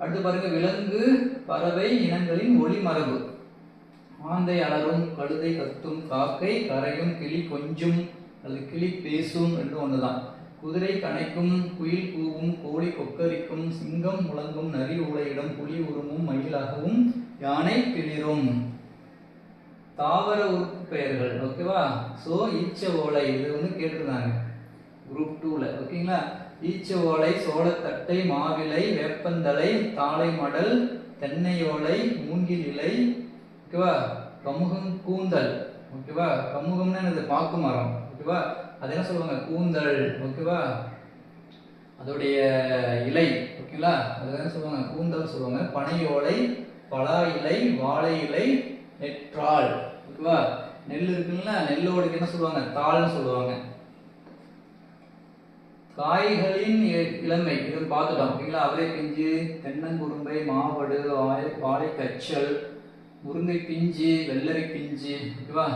அடுத்து பாருங்க, விலங்கு பறவை இனங்களின் ஒலி மரபு. ஆந்தை அலரும், கழுதை கத்தும், காக்கை கரையும், கிளி கொஞ்சும் அல்லது கிளி பேசும், ரெண்டும் ஒண்ணுதான். குதிரை கணைக்கும், குயில் கூவும், கோழி கொக்கரிக்கும், சிங்கம் முழங்கும், நரி ஊளையிடும், புலி உருமும், மயிலாகவும், யானை பிளிரும். தாவர உறுப்பு பெயர்கள். ஓகேவா? ஸோ ஈச்ச ஓலை, இது வந்து கேட்டிருந்தாங்க குரூப் 2ல. ஓகேங்களா? ஈச்ச ஓலை, சோளத்தட்டை, மாவிலை, வேப்பந்தலை, தாளை மடல், தென்னையோலை, மூங்கில் இலை. ஓகேவா? கமுகம் கூந்தல். ஓகேவா? கமுகம்னா என்னது, பாக்கு மரம். ஓகேவா? அது என்ன சொல்லுவாங்க, கூந்தல். ஓகேவா? அதோடைய இலை. ஓகேங்களா? அது என்ன சொல்லுவாங்க, கூந்தல் சொல்லுவாங்க. பனையோலை, பலா இலை, வாழை இலை, நெற்றாள். ஓகேவா? நெல் இருக்குங்களா, நெல்லோடுக்கு என்ன சொல்லுவாங்க, தாள்னு சொல்லுவாங்க. காய்களின் இளமை, இது பார்த்துட்டோம். ஓகேங்களா? அவரை பிஞ்சு, தென்னங்குரும்பை, மாவடு, வாழை கச்சல், முருங்கை பிஞ்சு, வெள்ளரி பிஞ்சு. ஓகேவா?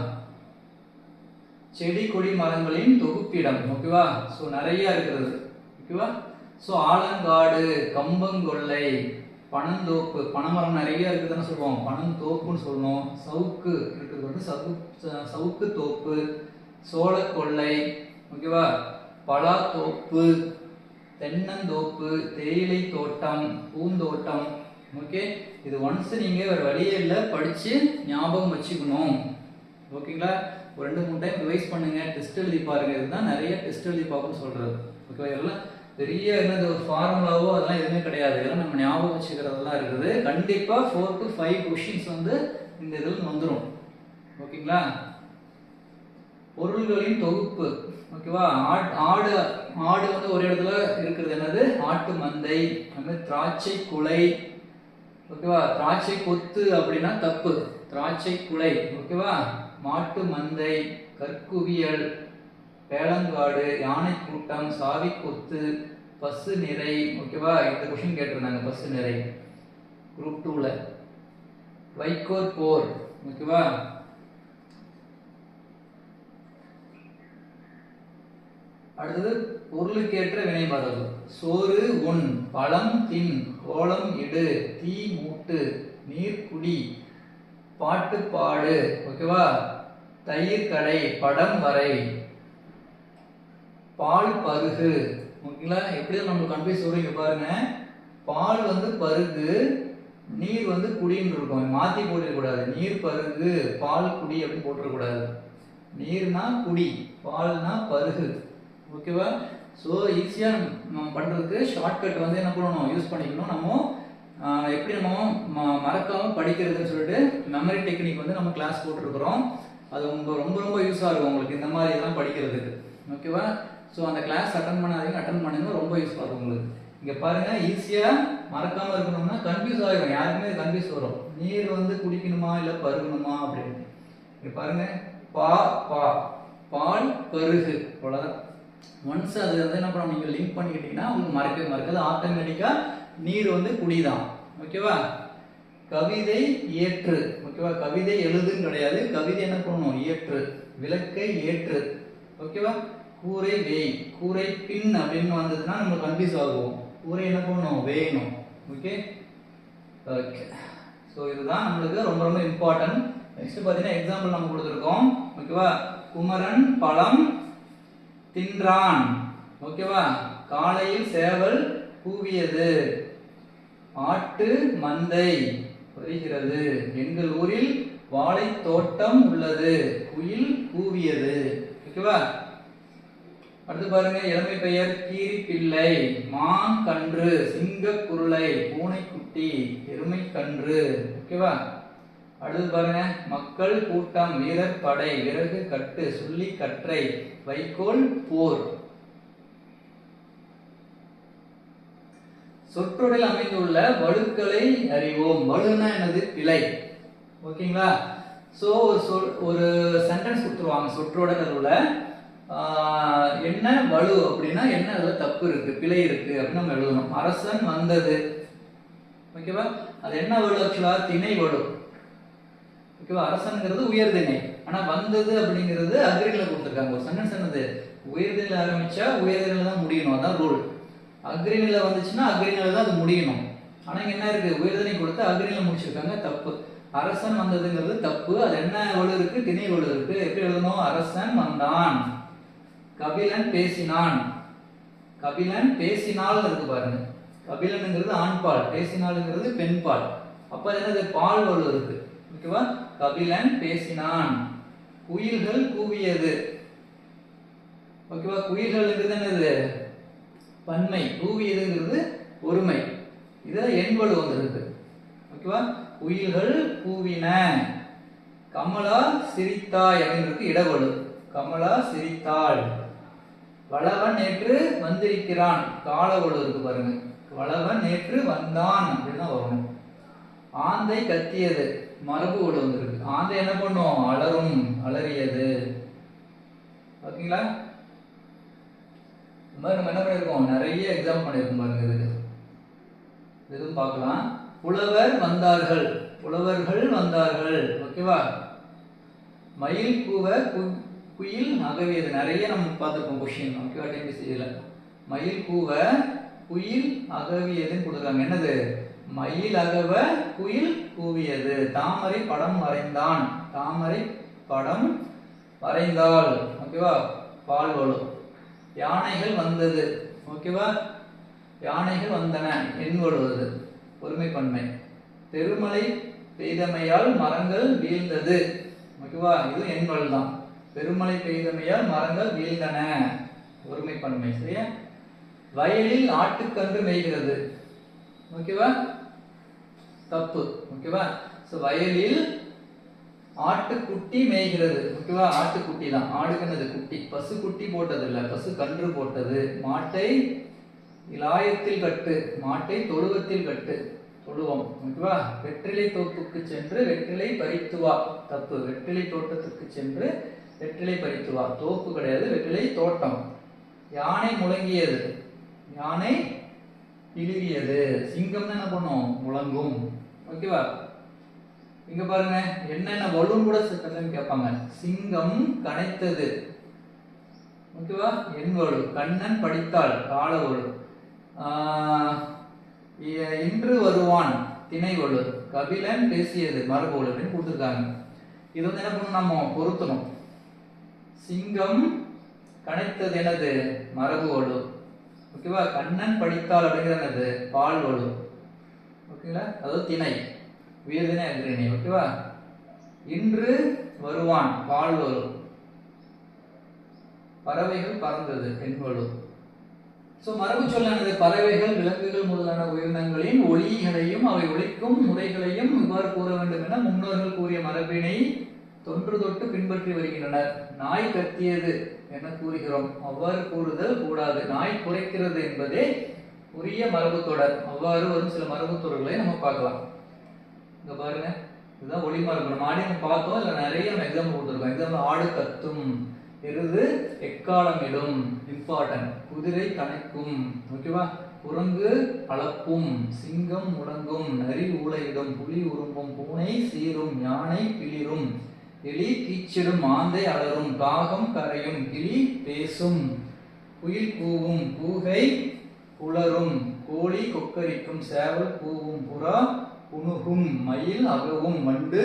செடி கொடி மரங்களின் தொகுப்பிடம். ஓகேவா? ஸோ நிறைய இருக்கிறது. ஓகேவா? ஸோ ஆலங்காடு, கம்பங்கொல்லை, பனந்தோப்பு, பனைமரம் நிறைய இருக்குதுன்னு சொல்லுவோம், பனந்தோப்புன்னு சொல்லணும். சவுக்கு இருக்கிறது வந்து சவுக்கு தோப்பு, சோளக்கொல்லை. ஓகேவா? பலாத்தோப்பு, தென்னந்தோப்பு, தேயிலை தோட்டம், பூந்தோட்டம். ஓகே, இது ஒன்ஸ் நீங்க வேற வழியே இல்லை, படிச்சு ஞாபகம் வச்சுக்கணும். ஓகேங்களா? ஒரு 2-3 டைம் ரிவைஸ் பண்ணுங்க, டெஸ்ட் எழுதி பாருங்க. இதுதான் நிறைய டெஸ்ட் எழுதி பார்க்கணும்னு சொல்றது. ஓகேவா? இதெல்லாம் பெரிய என்னது ஒரு ஃபார்முலாவோ அதெல்லாம் எதுவுமே கிடையாது. இதெல்லாம் நம்ம ஞாபகம் வச்சுக்கிறதெல்லாம் இருக்குது. கண்டிப்பா 4 to 5 கொஸ்டின்ஸ் வந்து இந்த இதில் வந்துடும். ஓகேங்களா? பொருள்களின் தொகுப்பு. ஓகேவா? ஆடு வந்து ஒரு இடத்துல இருக்கிறது என்னது, ஆட்டு மந்தை. திராட்சை குலை. ஓகேவா? திராட்சை கொத்து அப்படின்னா தப்பு, திராட்சை குலை. ஓகேவா? மாட்டு மந்தை, கற்குவியல், பேளங்காடு, யானை கூட்டம், சாவி கொத்து, பசு நிறை. ஓகேவா? இந்த கொஸ்டின் கேட்டிருந்தாங்க, பசு நிறை. குரூப் 2ல வைக்கோற் போர். ஓகேவா? அடுத்தது பொருளுக்கேற்ற வினை மரபு. சோறு உண், பழம் தின், கோலம் இடு, தீ மூட்டு, நீர் குடி, பாட்டு பாடு. ஓகேவா? தயிர் கடை, படம் வரை, பால் பருகு. ஓகேங்களா? எப்படி நம்ம கன்ஃபியூஸ் சொல்றீங்க பாருங்க. பால் வந்து பருகு, நீர் வந்து குடின்னு இருக்கும். மாத்தி போடக்கூடாது. நீர் பருகு, பால் குடி அப்படின்னு போட்டுறக்கூடாது. நீர்னா குடி, பால்னா பருகு. ஓகேவா? ஸோ ஈஸியாக நம்ம பண்ணுறதுக்கு ஷார்ட்கட் வந்து என்ன பண்ணணும், யூஸ் பண்ணிக்கணும். நம்ம எப்படி நம்ம மறக்காமல் படிக்கிறதுன்னு சொல்லிட்டு மெமரி டெக்னிக் வந்து நம்ம கிளாஸ் போட்டிருக்கிறோம். அது ரொம்ப ரொம்ப ரொம்ப யூஸாக இருக்கும் உங்களுக்கு இந்த மாதிரி இதெல்லாம் படிக்கிறதுக்கு. ஓகேவா? ஸோ அந்த கிளாஸ் அட்டன் பண்ணாதீங்க, அட்டன் பண்ணுங்க, ரொம்ப யூஸ்ஃபுல்லாக இருக்கும் உங்களுக்கு. இங்கே பாருங்க, ஈஸியாக மறக்காமல் இருக்கணும்னா கன்ஃபியூஸ் ஆகிடும். யாருக்குமே கன்ஃபியூஸ் வரும். நீர் வந்து குடிக்கணுமா இல்லை பருகணுமா அப்படின்னு. இங்கே பாருங்க, பா பா பால் பருகு. அவ்வளோதான். ஒன்ஸ் அது வந்து என்ன பண்ணணும், நீங்கள் லிங்க் பண்ணிக்கிட்டீங்கன்னா உங்களுக்கு மறக்கவே மறக்காது. ஆட்டோமேட்டிக்காக நீர் வந்து குடிதான். ஓகேவா? கவிதை ஏற்று. ஓகேவா? கவிதை எழுதுன்னு கிடையாது. கவிதை என்ன பண்ணணும், ஏற்று. விளக்கை ஏற்று. ஓகேவா? கூரை வேய், கூரை பின் அப்படின்னு வந்ததுன்னா நம்ம கன்ஃபியூஸ் ஆகும். கூரை என்ன பண்ணணும், வேயணும். Okay okay. ஸோ இதுதான் நம்மளுக்கு ரொம்ப ரொம்ப இம்பார்ட்டன்ட். நெக்ஸ்ட் பார்த்தீங்கன்னா எக்ஸாம்பிள் நம்ம கொடுத்துருக்கோம். ஓகேவா? குமரன் பழம் தின்றான். ஓகேவா? காலையில் சேவல் கூவியது, ஆட்டு மந்தை வருகிறது, எங்கள் ஊரில் வாழை தோட்டம் உள்ளது, குயில் கூவியது. ஓகேவா? அடுத்து பாருங்க, இளமை பெயர் கீரி பிள்ளை, மான் கன்று, சிங்க குருளை, பூனை குட்டி, எருமை கன்று. ஓகேவா? அடுத்து பாருங்க, மக்கள் கூட்டம், வீரர் படை, விறகு கட்டு, சொல்லி கற்றை, வைக்கோல் போர். சொற்றொடரில் அமைந்துள்ள வழுக்களை அறிவோம். வலுனா என்னது, பிழை. ஓகேங்களா? சோ ஒரு சென்டென்ஸ் கொடுத்துருவாங்க சொற்றொடரில் உள்ள என்ன வலு அப்படின்னா என்ன அதுல தப்பு இருக்கு, பிழை இருக்கு அப்படின்னு நம்ம எழுதணும். அரசன் வந்தது. ஓகேவா? அது என்ன வலு, ஆக்சுவலா திணை வலு. ஓகேவா? அரசன்ங்கிறது உயர்திணை, ஆனா வந்தது அப்படிங்கிறது அக்ரில கொடுத்துருக்காங்க. ஒரு சென்டென்ஸ் என்னது, உயர்திணையில ஆரம்பிச்சா உயர்திணையில தான் முடியணும், அதான் ரூல். அக்ரிநிலை வந்துச்சுன்னா அக்ரிநிலை தான் அது முடியணும். ஆனா இங்க என்ன இருக்கு, உயர்திணை கொடுத்து அக்ரிநிலை முடிச்சிருக்காங்க, தப்பு. அரசன் வந்ததுங்கிறது தப்பு. அது என்ன வலு இருக்கு, திணை வலு இருக்கு. எப்படி எழுதணும், அரசன் வந்தான். கபிலன் பேசினான். கபிலன் பேசினால் இருக்கு பாருங்க. கபிலனுங்கிறது ஆண்பால், பேசினாலுங்கிறது பெண்பால். அப்ப என்னது, பால் வலு இருக்கு. ஓகேவா? கபிலன் பேசினான். குயில்கள் கூவியது. ஓகேவா? குயில்கள்ங்கிறது என்னது, பன்மை. கூவியதுங்கிறது ஒருமை. இதுல எண் வலு வந்திருக்கு. ஓகேவா? குயில்கள் கூவின. கமலா சிரித்தாய் அப்படிங்கிறது இடவலு. கமலா சிரித்தாள். வளவன் நேற்று வந்திருக்கிறான். காலவலு இருக்கு பாருங்க. வளவன் நேற்று வந்தான் அப்படின்னு வரணும். ஆந்தை கத்தியது, மரபு வலு வந்திருக்கு. ஆந்தை என்ன பண்ணும், அலறும், அலறியது. ஓகேங்களா? இந்த மாதிரி நம்ம என்ன பண்ணிருக்கோம், நிறைய எக்ஸாம் பண்ணிருக்கோம் பாருங்க. இதுக்கு எதுவும் பார்க்கலாம். புலவர் வந்தார்கள், புலவர்கள் வந்தார்கள். ஓகேவா? மயில் கூவ, குயில் அகவியது. நிறைய நம்ம பார்த்துருக்கோம் கொஸ்டின். ஓகேவா? டிஎன்பிஎஸ்சில மயில் கூவ, குயில் அகவியதுன்னு கொடுத்துருக்காங்க. என்னது, மயில் அகவ, குயில் கூவியது. தாமரை படம் வரைந்தான். தாமரை படம் வரைந்தாள். ஓகேவா? பால் வலு. யானைகள் வந்தது. ஓகேவா? யானைகள் வந்தன, எண் வலுவது, ஒருமை பன்மை. பெருமழை பெய்தமையால் மரங்கள் வீழ்ந்தது. ஓகேவா? இது எண் வலு தான். பெருமழை பெய்தமையால் மரங்கள் வீழ்ந்தன, ஒருமை பன்மை. சரியா? வயலில் ஆட்டுக்கன்று மேய்கிறது. ஓகேவா? தப்பு. ஓகேவா? சோ வயலில் ஆட்டுக்குட்டி மேய்கிறது. ஓகேவா? ஆட்டுக்குட்டி தான். ஆடுகனது குட்டி, பசு குட்டி போட்டது இல்ல, பசு கன்று போட்டது. மாட்டை இலாயத்தில் கட்டு, மாட்டை தொழுவத்தில் கட்டு, தொழுவம். ஓகேவா? வெற்றிலை தோப்புக்கு சென்று வெற்றிலை பறித்து வா. தப்பு. வெற்றிலை தோட்டத்துக்கு சென்று வெற்றிலை பறித்து வா. தோப்பு கிடையாது, வெற்றிலை தோட்டம். யானை முழங்கியது, யானை இழுகியது. சிங்கம் என்ன பண்ணும், முழங்கும். ஓகேவா? இங்க பாருங்க என்னென்ன வலு கூட கேட்பாங்க. சிங்கம் கனைத்தது, ஓகேவா, என் வலு. கண்ணன் படித்தாள், கால வலு. இன்று வருவான், திணை வலு. கபிலன் பேசியது, மரபு வலு அப்படின்னு கொடுத்துருக்காங்க. இது வந்து என்ன பண்ணணும், நம்ம பொருத்தணும். சிங்கம் கனைத்தது என்னது, மரபு வலு. ஓகேவா? கண்ணன் படித்தாள் அப்படிங்கிறது என்னது, பால் வலு. ஓகேங்களா? அதாவது திணை, உயர்திணை அக்ரிணை. ஓகேவா? இன்று வருவான், பால் வலு. பறவைகள் பறந்தது, பெண் வலு. சோ மரபு சொல்லானது பறவைகள், விலங்குகள் முதலான உயிரினங்களின் ஒலிகளையும் அவை ஒலிக்கும் முறைகளையும் இவ்வாறு கூற வேண்டும் என முன்னோர்கள் கூறிய மரபினை தொன்று தொட்டு பின்பற்றி வருகின்றனர். நாய் கத்தியது என கூறுகிறோம், அவ்வாறு கூறுதல் கூடாது. நாய் குறைக்கிறது என்பதே உரிய மரபு தொடர். அவ்வாறு வரும் சில மரபு தொடர்களை நம்ம பார்க்கலாம். இங்க பாருங்க, இதுதான் ஒளி மரபு. நம்ம ஆடி நம்ம பார்த்தோம், இல்ல நிறைய நம்ம எக்ஸாம்பிள் கொடுத்துருக்கோம். எக்ஸாம்பிள் ஆடு கத்தும், எருது எக்காலமிடும், இம்பார்ட்டன்ட். குதிரை கணைக்கும், ஓகேவா? குரங்கு அளப்பும், சிங்கம் முழங்கும், நரி ஊளையிடும், புலி உரும்பும், பூனை சீரும், யானை பிளிரும், எலி கீச்சிடும், ஆந்தை அலரும், காகம் கரையும், கிளி பேசும், குயில் கூவும், கூகை குளரும், கோழி கொக்கரிக்கும், சேவல் கூவும், புறா புனுகும், மயில் அகவும், வண்டு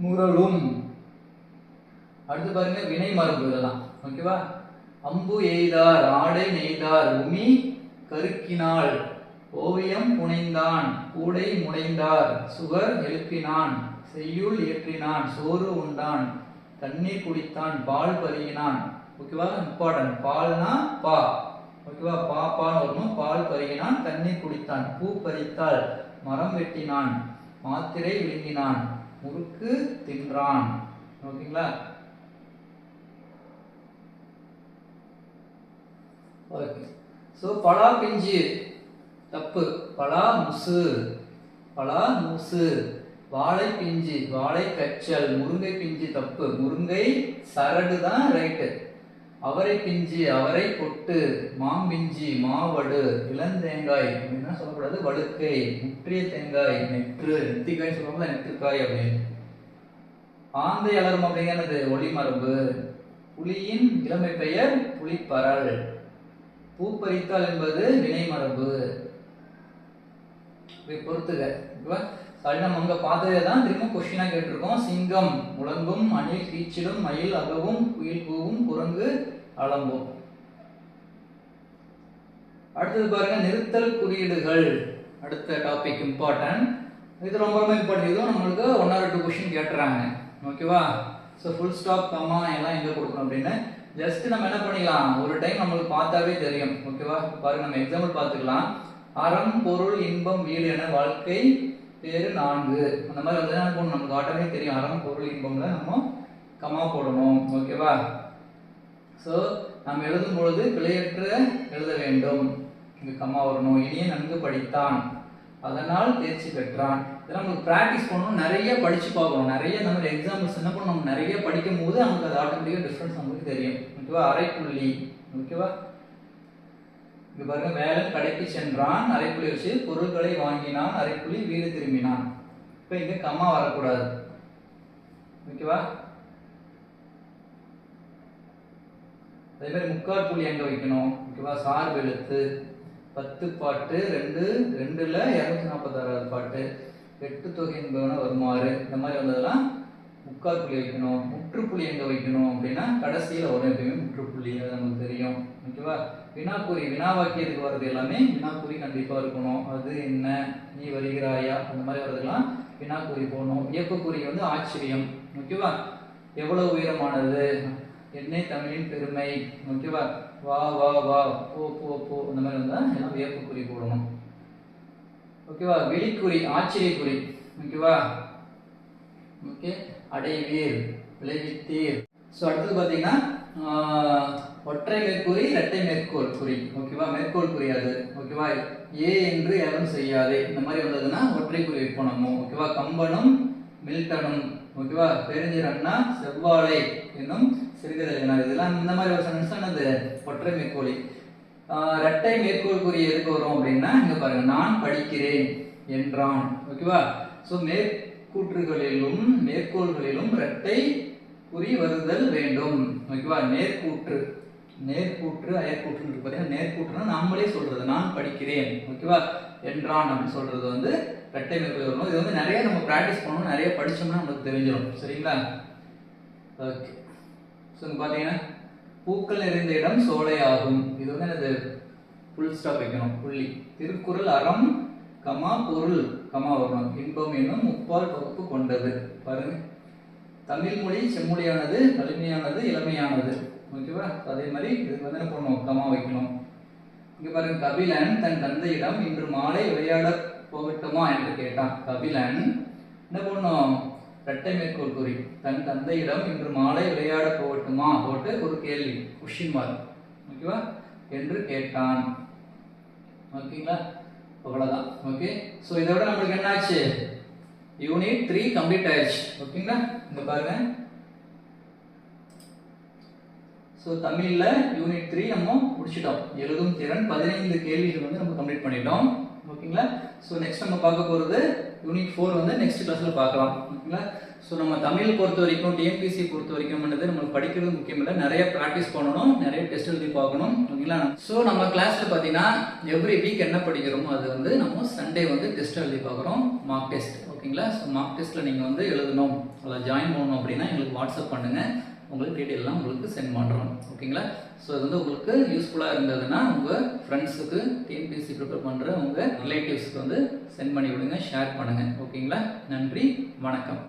முரளும். அடுத்து பாருங்க வினை மரபு இதெல்லாம். ஓகேவா? அம்பு எய்தார், ஆடை நெய்தார், உமி கருக்கினாள், ஓவியம் புனைந்தான், கூடை முடைந்தார், சுவர் எழுப்பினான், செய்யுள் இயற்றினான், சோறு உண்டான், தண்ணீர் குடித்தான், பால் பருகினான். ஓகேவா? இம்பார்ட்டன்ட். பால்னா பா, ஓகேவா? பாப்பான்னு வரணும். பால் பருகினான், தண்ணீர் குடித்தான், பூ பறித்தாள், மரம் வெட்டினான், மாத்திரை விழுங்கினான், முறுக்கு தின்றான். ஓகேங்களா? ஓகே. சோ பலா பிஞ்சு தப்பு, பலா முசு, பலா முசு. வாழை பிஞ்சு, வாழை கச்சல். முருங்கை பிஞ்சு தப்பு, முருங்கை சரடு தான் ரைட்டு. அவரை பிஞ்சு, அவரை பொட்டு. மாம்பிஞ்சி, மாவடு. இளந்தேங்காய் அப்படின்னா சொல்லக்கூடாது, வழுக்கை. முற்றிய தேங்காய், நெற்று. நெத்திக்காய் சொல்லுவாங்க, நெற்றுக்காய் அப்படின்னு. ஆந்தை அலரும் அப்படிங்கிறது ஒளி மரபு. புலியின் இளமை பெயர் புலிப்பரல். பூப்பறித்தால் என்பது வினை மரபு. பொறுத்துக. நம்ம அங்க பார்த்ததே தான் திரும்ப கொஸ்டினா கேட்டிருக்கோம். சிங்கம் முழங்கும், அணில் கீச்சிடும், மயில் அகவும், குயில் கூவும், குரங்கு அலம்பும். அடுத்தது பாருங்க நிறுத்தல் குறியீடுகள். அடுத்த டாபிக் இம்பார்ட்டன்ட். இது ரொம்ப ரொம்ப இம்பார்ட்டன்ட். இதுவும் நம்மளுக்கு 1 or 2 கொஸ்டின் கேட்டுறாங்க. ஓகேவா? ஸோ ஃபுல் ஸ்டாப், கமா எல்லாம் எங்க கொடுக்கணும் அப்படின்னு ஜஸ்ட் நம்ம என்ன பண்ணிக்கலாம், ஒரு டைம் நம்மளுக்கு பார்த்தாவே தெரியும். ஓகேவா? பாருங்க நம்ம எக்ஸாம்பிள் பார்த்துக்கலாம். அறம் பொருள் இன்பம் வீடு என வாழ்க்கை பேரு 4. அந்த மாதிரி வந்து என்ன பண்ணணும், நமக்கு ஆட்டோமே தெரியும். அறம் பொருள் இன்பம்ல நம்ம கமா போடணும். ஓகேவா? ஸோ நம்ம எழுதும் பொழுது பிழையற்ற எழுத வேண்டும். இங்க கமா வரணும். இனிய நன்கு படித்தான், அதனால் தேர்ச்சி பெற்றான். இதெல்லாம் நமக்கு ப்ராக்டிஸ் பண்ணணும், நிறைய படிச்சு பார்க்கணும். நிறைய இந்த மாதிரி எக்ஸாம்பிள்ஸ் என்ன பண்ணணும், நம்ம நிறைய படிக்கும் போது நமக்கு அது ஆட்டோமேட்டிக்காக டிஃப்ரென்ஸ் நமக்கு தெரியும். ஓகேவா? அரைப்புள்ளி. ஓகேவா? இங்க பாருங்க, வேலன் கடைக்கு சென்றான், அரைப்புள்ளி வச்சு பொருட்களை வாங்கினான், அரைப்புள்ளி வீடு திரும்பினான். இப்போ இங்க கம்மா வரக்கூடாது. ஓகேவா? அதே மாதிரி முக்கால் புள்ளி எங்க வைக்கணும். ஓகேவா? சார்பு எழுத்து. 10 பாட்டு 2ல 246வது பாட்டு. 8 தொகை என்பவன வருமாறு. இந்த மாதிரி வந்ததெல்லாம் முக்கால் புள்ளி வைக்கணும். முற்றுப்புள்ளி எங்க வைக்கணும் அப்படின்னா கடைசியில் வரும் எப்பயுமே முற்றுப்புள்ளி, அது நமக்கு தெரியும். ஓகேவா? வினாக்குறி, வினா வாக்கியத்துக்கு வர்றது எல்லாமே வினாக்குறி கண்டிப்பா இருக்கணும். அது என்ன, நீ வருகிறாயா, அந்த மாதிரி வர்றதுலாம் வினாக்குறி போடணும். இயக்கக்குறி வந்து ஆச்சரியம். ஓகேவா? எவ்வளவு உயரமானது, என்னை தமிழின் பெருமை. ஓகேவா? வா வா வா, போ போ போ, அந்த மாதிரி வந்தால் எல்லாம் வியப்புக்குறி போடணும். ஓகேவா? வெளிக்குறி ஆச்சரியக்குறி. ஓகேவா? ஓகே. அடைவீர், விளைவித்தீர். ஸோ அடுத்தது பார்த்தீங்கன்னா ஒற்றை மேற்கூறி இரட்டை மேற்கோள் குறி. ஓகேவா? மேற்கோள் குறி அது. ஓகேவா? ஏ என்று யாரும் செய்யாதே, இந்த மாதிரி வந்ததுன்னா ஒற்றை குறி வைப்போம் நம்ம. ஓகேவா? கம்பனும் மில்டனும். ஓகேவா? பெருஞ்சிர் அண்ணா செவ்வாழை என்னும் சிறுகதையினார். இதெல்லாம் இந்த மாதிரி ஒரு சென்டென்ஸ் என்னது, ஒற்றை மேற்கோளி. இரட்டை மேற்கோள் குறி எதுக்கு வரும் அப்படின்னா இங்க பாருங்க, நான் படிக்கிறேன் என்றான். ஓகேவா? ஸோ மேற்கூற்றுகளிலும் மேற்கோள்களிலும் இரட்டை குறி வருதல் வேண்டும். ஓகேவா? நேர்கூற்று அயற்கூற்று இருக்கு பார்த்தீங்கன்னா, நேர்கூற்றுனா நம்மளே சொல்றது, நான் படிக்கிறேன், ஓகேவா, என்றான் அப்படின்னு சொல்றது வந்து இரட்டை மேற்கோள் வரணும். இது வந்து நிறைய நம்ம ப்ராக்டிஸ் பண்ணணும், நிறைய படிச்சோம்னா நமக்கு தெரிஞ்சிடும். சரிங்களா? ஓகே. ஸோ இங்க பார்த்தீங்கன்னா பூக்கள் நிறைந்த இடம் சோலையாகும். இது வந்து என்னது, ஃபுல் ஸ்டாப் வைக்கணும், புள்ளி. திருக்குறள் அறம் கமா பொருள் கமா வரணும். இன்பம் என்னும் முப்பால் பகுப்பு கொண்டது. பாருங்க, தமிழ் மொழி செம்மொழியானது, வலிமையானது, இளமையானது. ஓகேவா? அதே மாதிரி இதுக்கு வந்து என்ன பண்ணணும், கமா வைக்கணும். இங்க பாருங்க, கபிலன் தன் தந்தையிடம் இன்று மாலை விளையாட போகட்டுமா என்று கேட்டான். கபிலன் என்ன பண்ணணும், இரட்டை மேற்கோள் குறி, தன் தந்தையிடம் இன்று மாலை விளையாட போகட்டுமா போட்டு ஒரு கேள்வி, கொஸ்டின் மார்க், ஓகேவா, என்று கேட்டான். ஓகேங்களா? அவ்வளவுதான். ஓகே. ஸோ இதை விட நம்மளுக்கு என்ன ஆச்சு, யூனிட் 3 கம்ப்ளீட் ஆயிடுச்சு. ஓகேங்களா? இங்க பாருங்க, ஸோ தமிழ்ல யூனிட் 3 நம்ம முடிச்சிட்டோம். எழுதும் திறன் 15 கேள்விகள் வந்து நம்ம கம்ப்ளீட் பண்ணிட்டோம். ஓகேங்களா? ஸோ நெக்ஸ்ட் நம்ம பார்க்க போகிறது யூனிட் 4 வந்து நெக்ஸ்ட் கிளாஸில் பார்க்கலாம். ஓகேங்களா? ஸோ நம்ம தமிழ் பொறுத்த வரைக்கும், டிஎன்பிசி பொறுத்த வரைக்கும் நம்ம படிக்கிறது முக்கியம் இல்லை, நிறைய ப்ராக்டிஸ் பண்ணணும், நிறைய டெஸ்ட் எழுதி பார்க்கணும். ஓகேங்களா? ஸோ நம்ம கிளாஸில் பார்த்தீங்கன்னா எவ்ரி வீக் என்ன படிக்கிறோமோ அது வந்து நம்ம சண்டே வந்து டெஸ்ட் எழுதி பார்க்குறோம், மார்க் டெஸ்ட். ஓகேங்களா? ஸோ மார்க் டெஸ்ட்டில் நீங்கள் வந்து எழுதணும், அதில் ஜாயின் பண்ணணும் அப்படின்னா எங்களுக்கு வாட்ஸ்அப் பண்ணுங்கள், உங்களுக்கு டீட்டெயிலாம் உங்களுக்கு சென்ட் பண்ணுறோம். ஓகேங்களா? ஸோ இது வந்து உங்களுக்கு யூஸ்ஃபுல்லாக இருந்ததுன்னா உங்கள் ஃப்ரெண்ட்ஸுக்கு, டிஎன்பிஎஸ்சி ப்ரிப்பேர் பண்ணுற உங்கள் ரிலேட்டிவ்ஸ்க்கு வந்து சென்ட் பண்ணி விடுங்க, ஷேர் பண்ணுங்கள். ஓகேங்களா? நன்றி, வணக்கம்.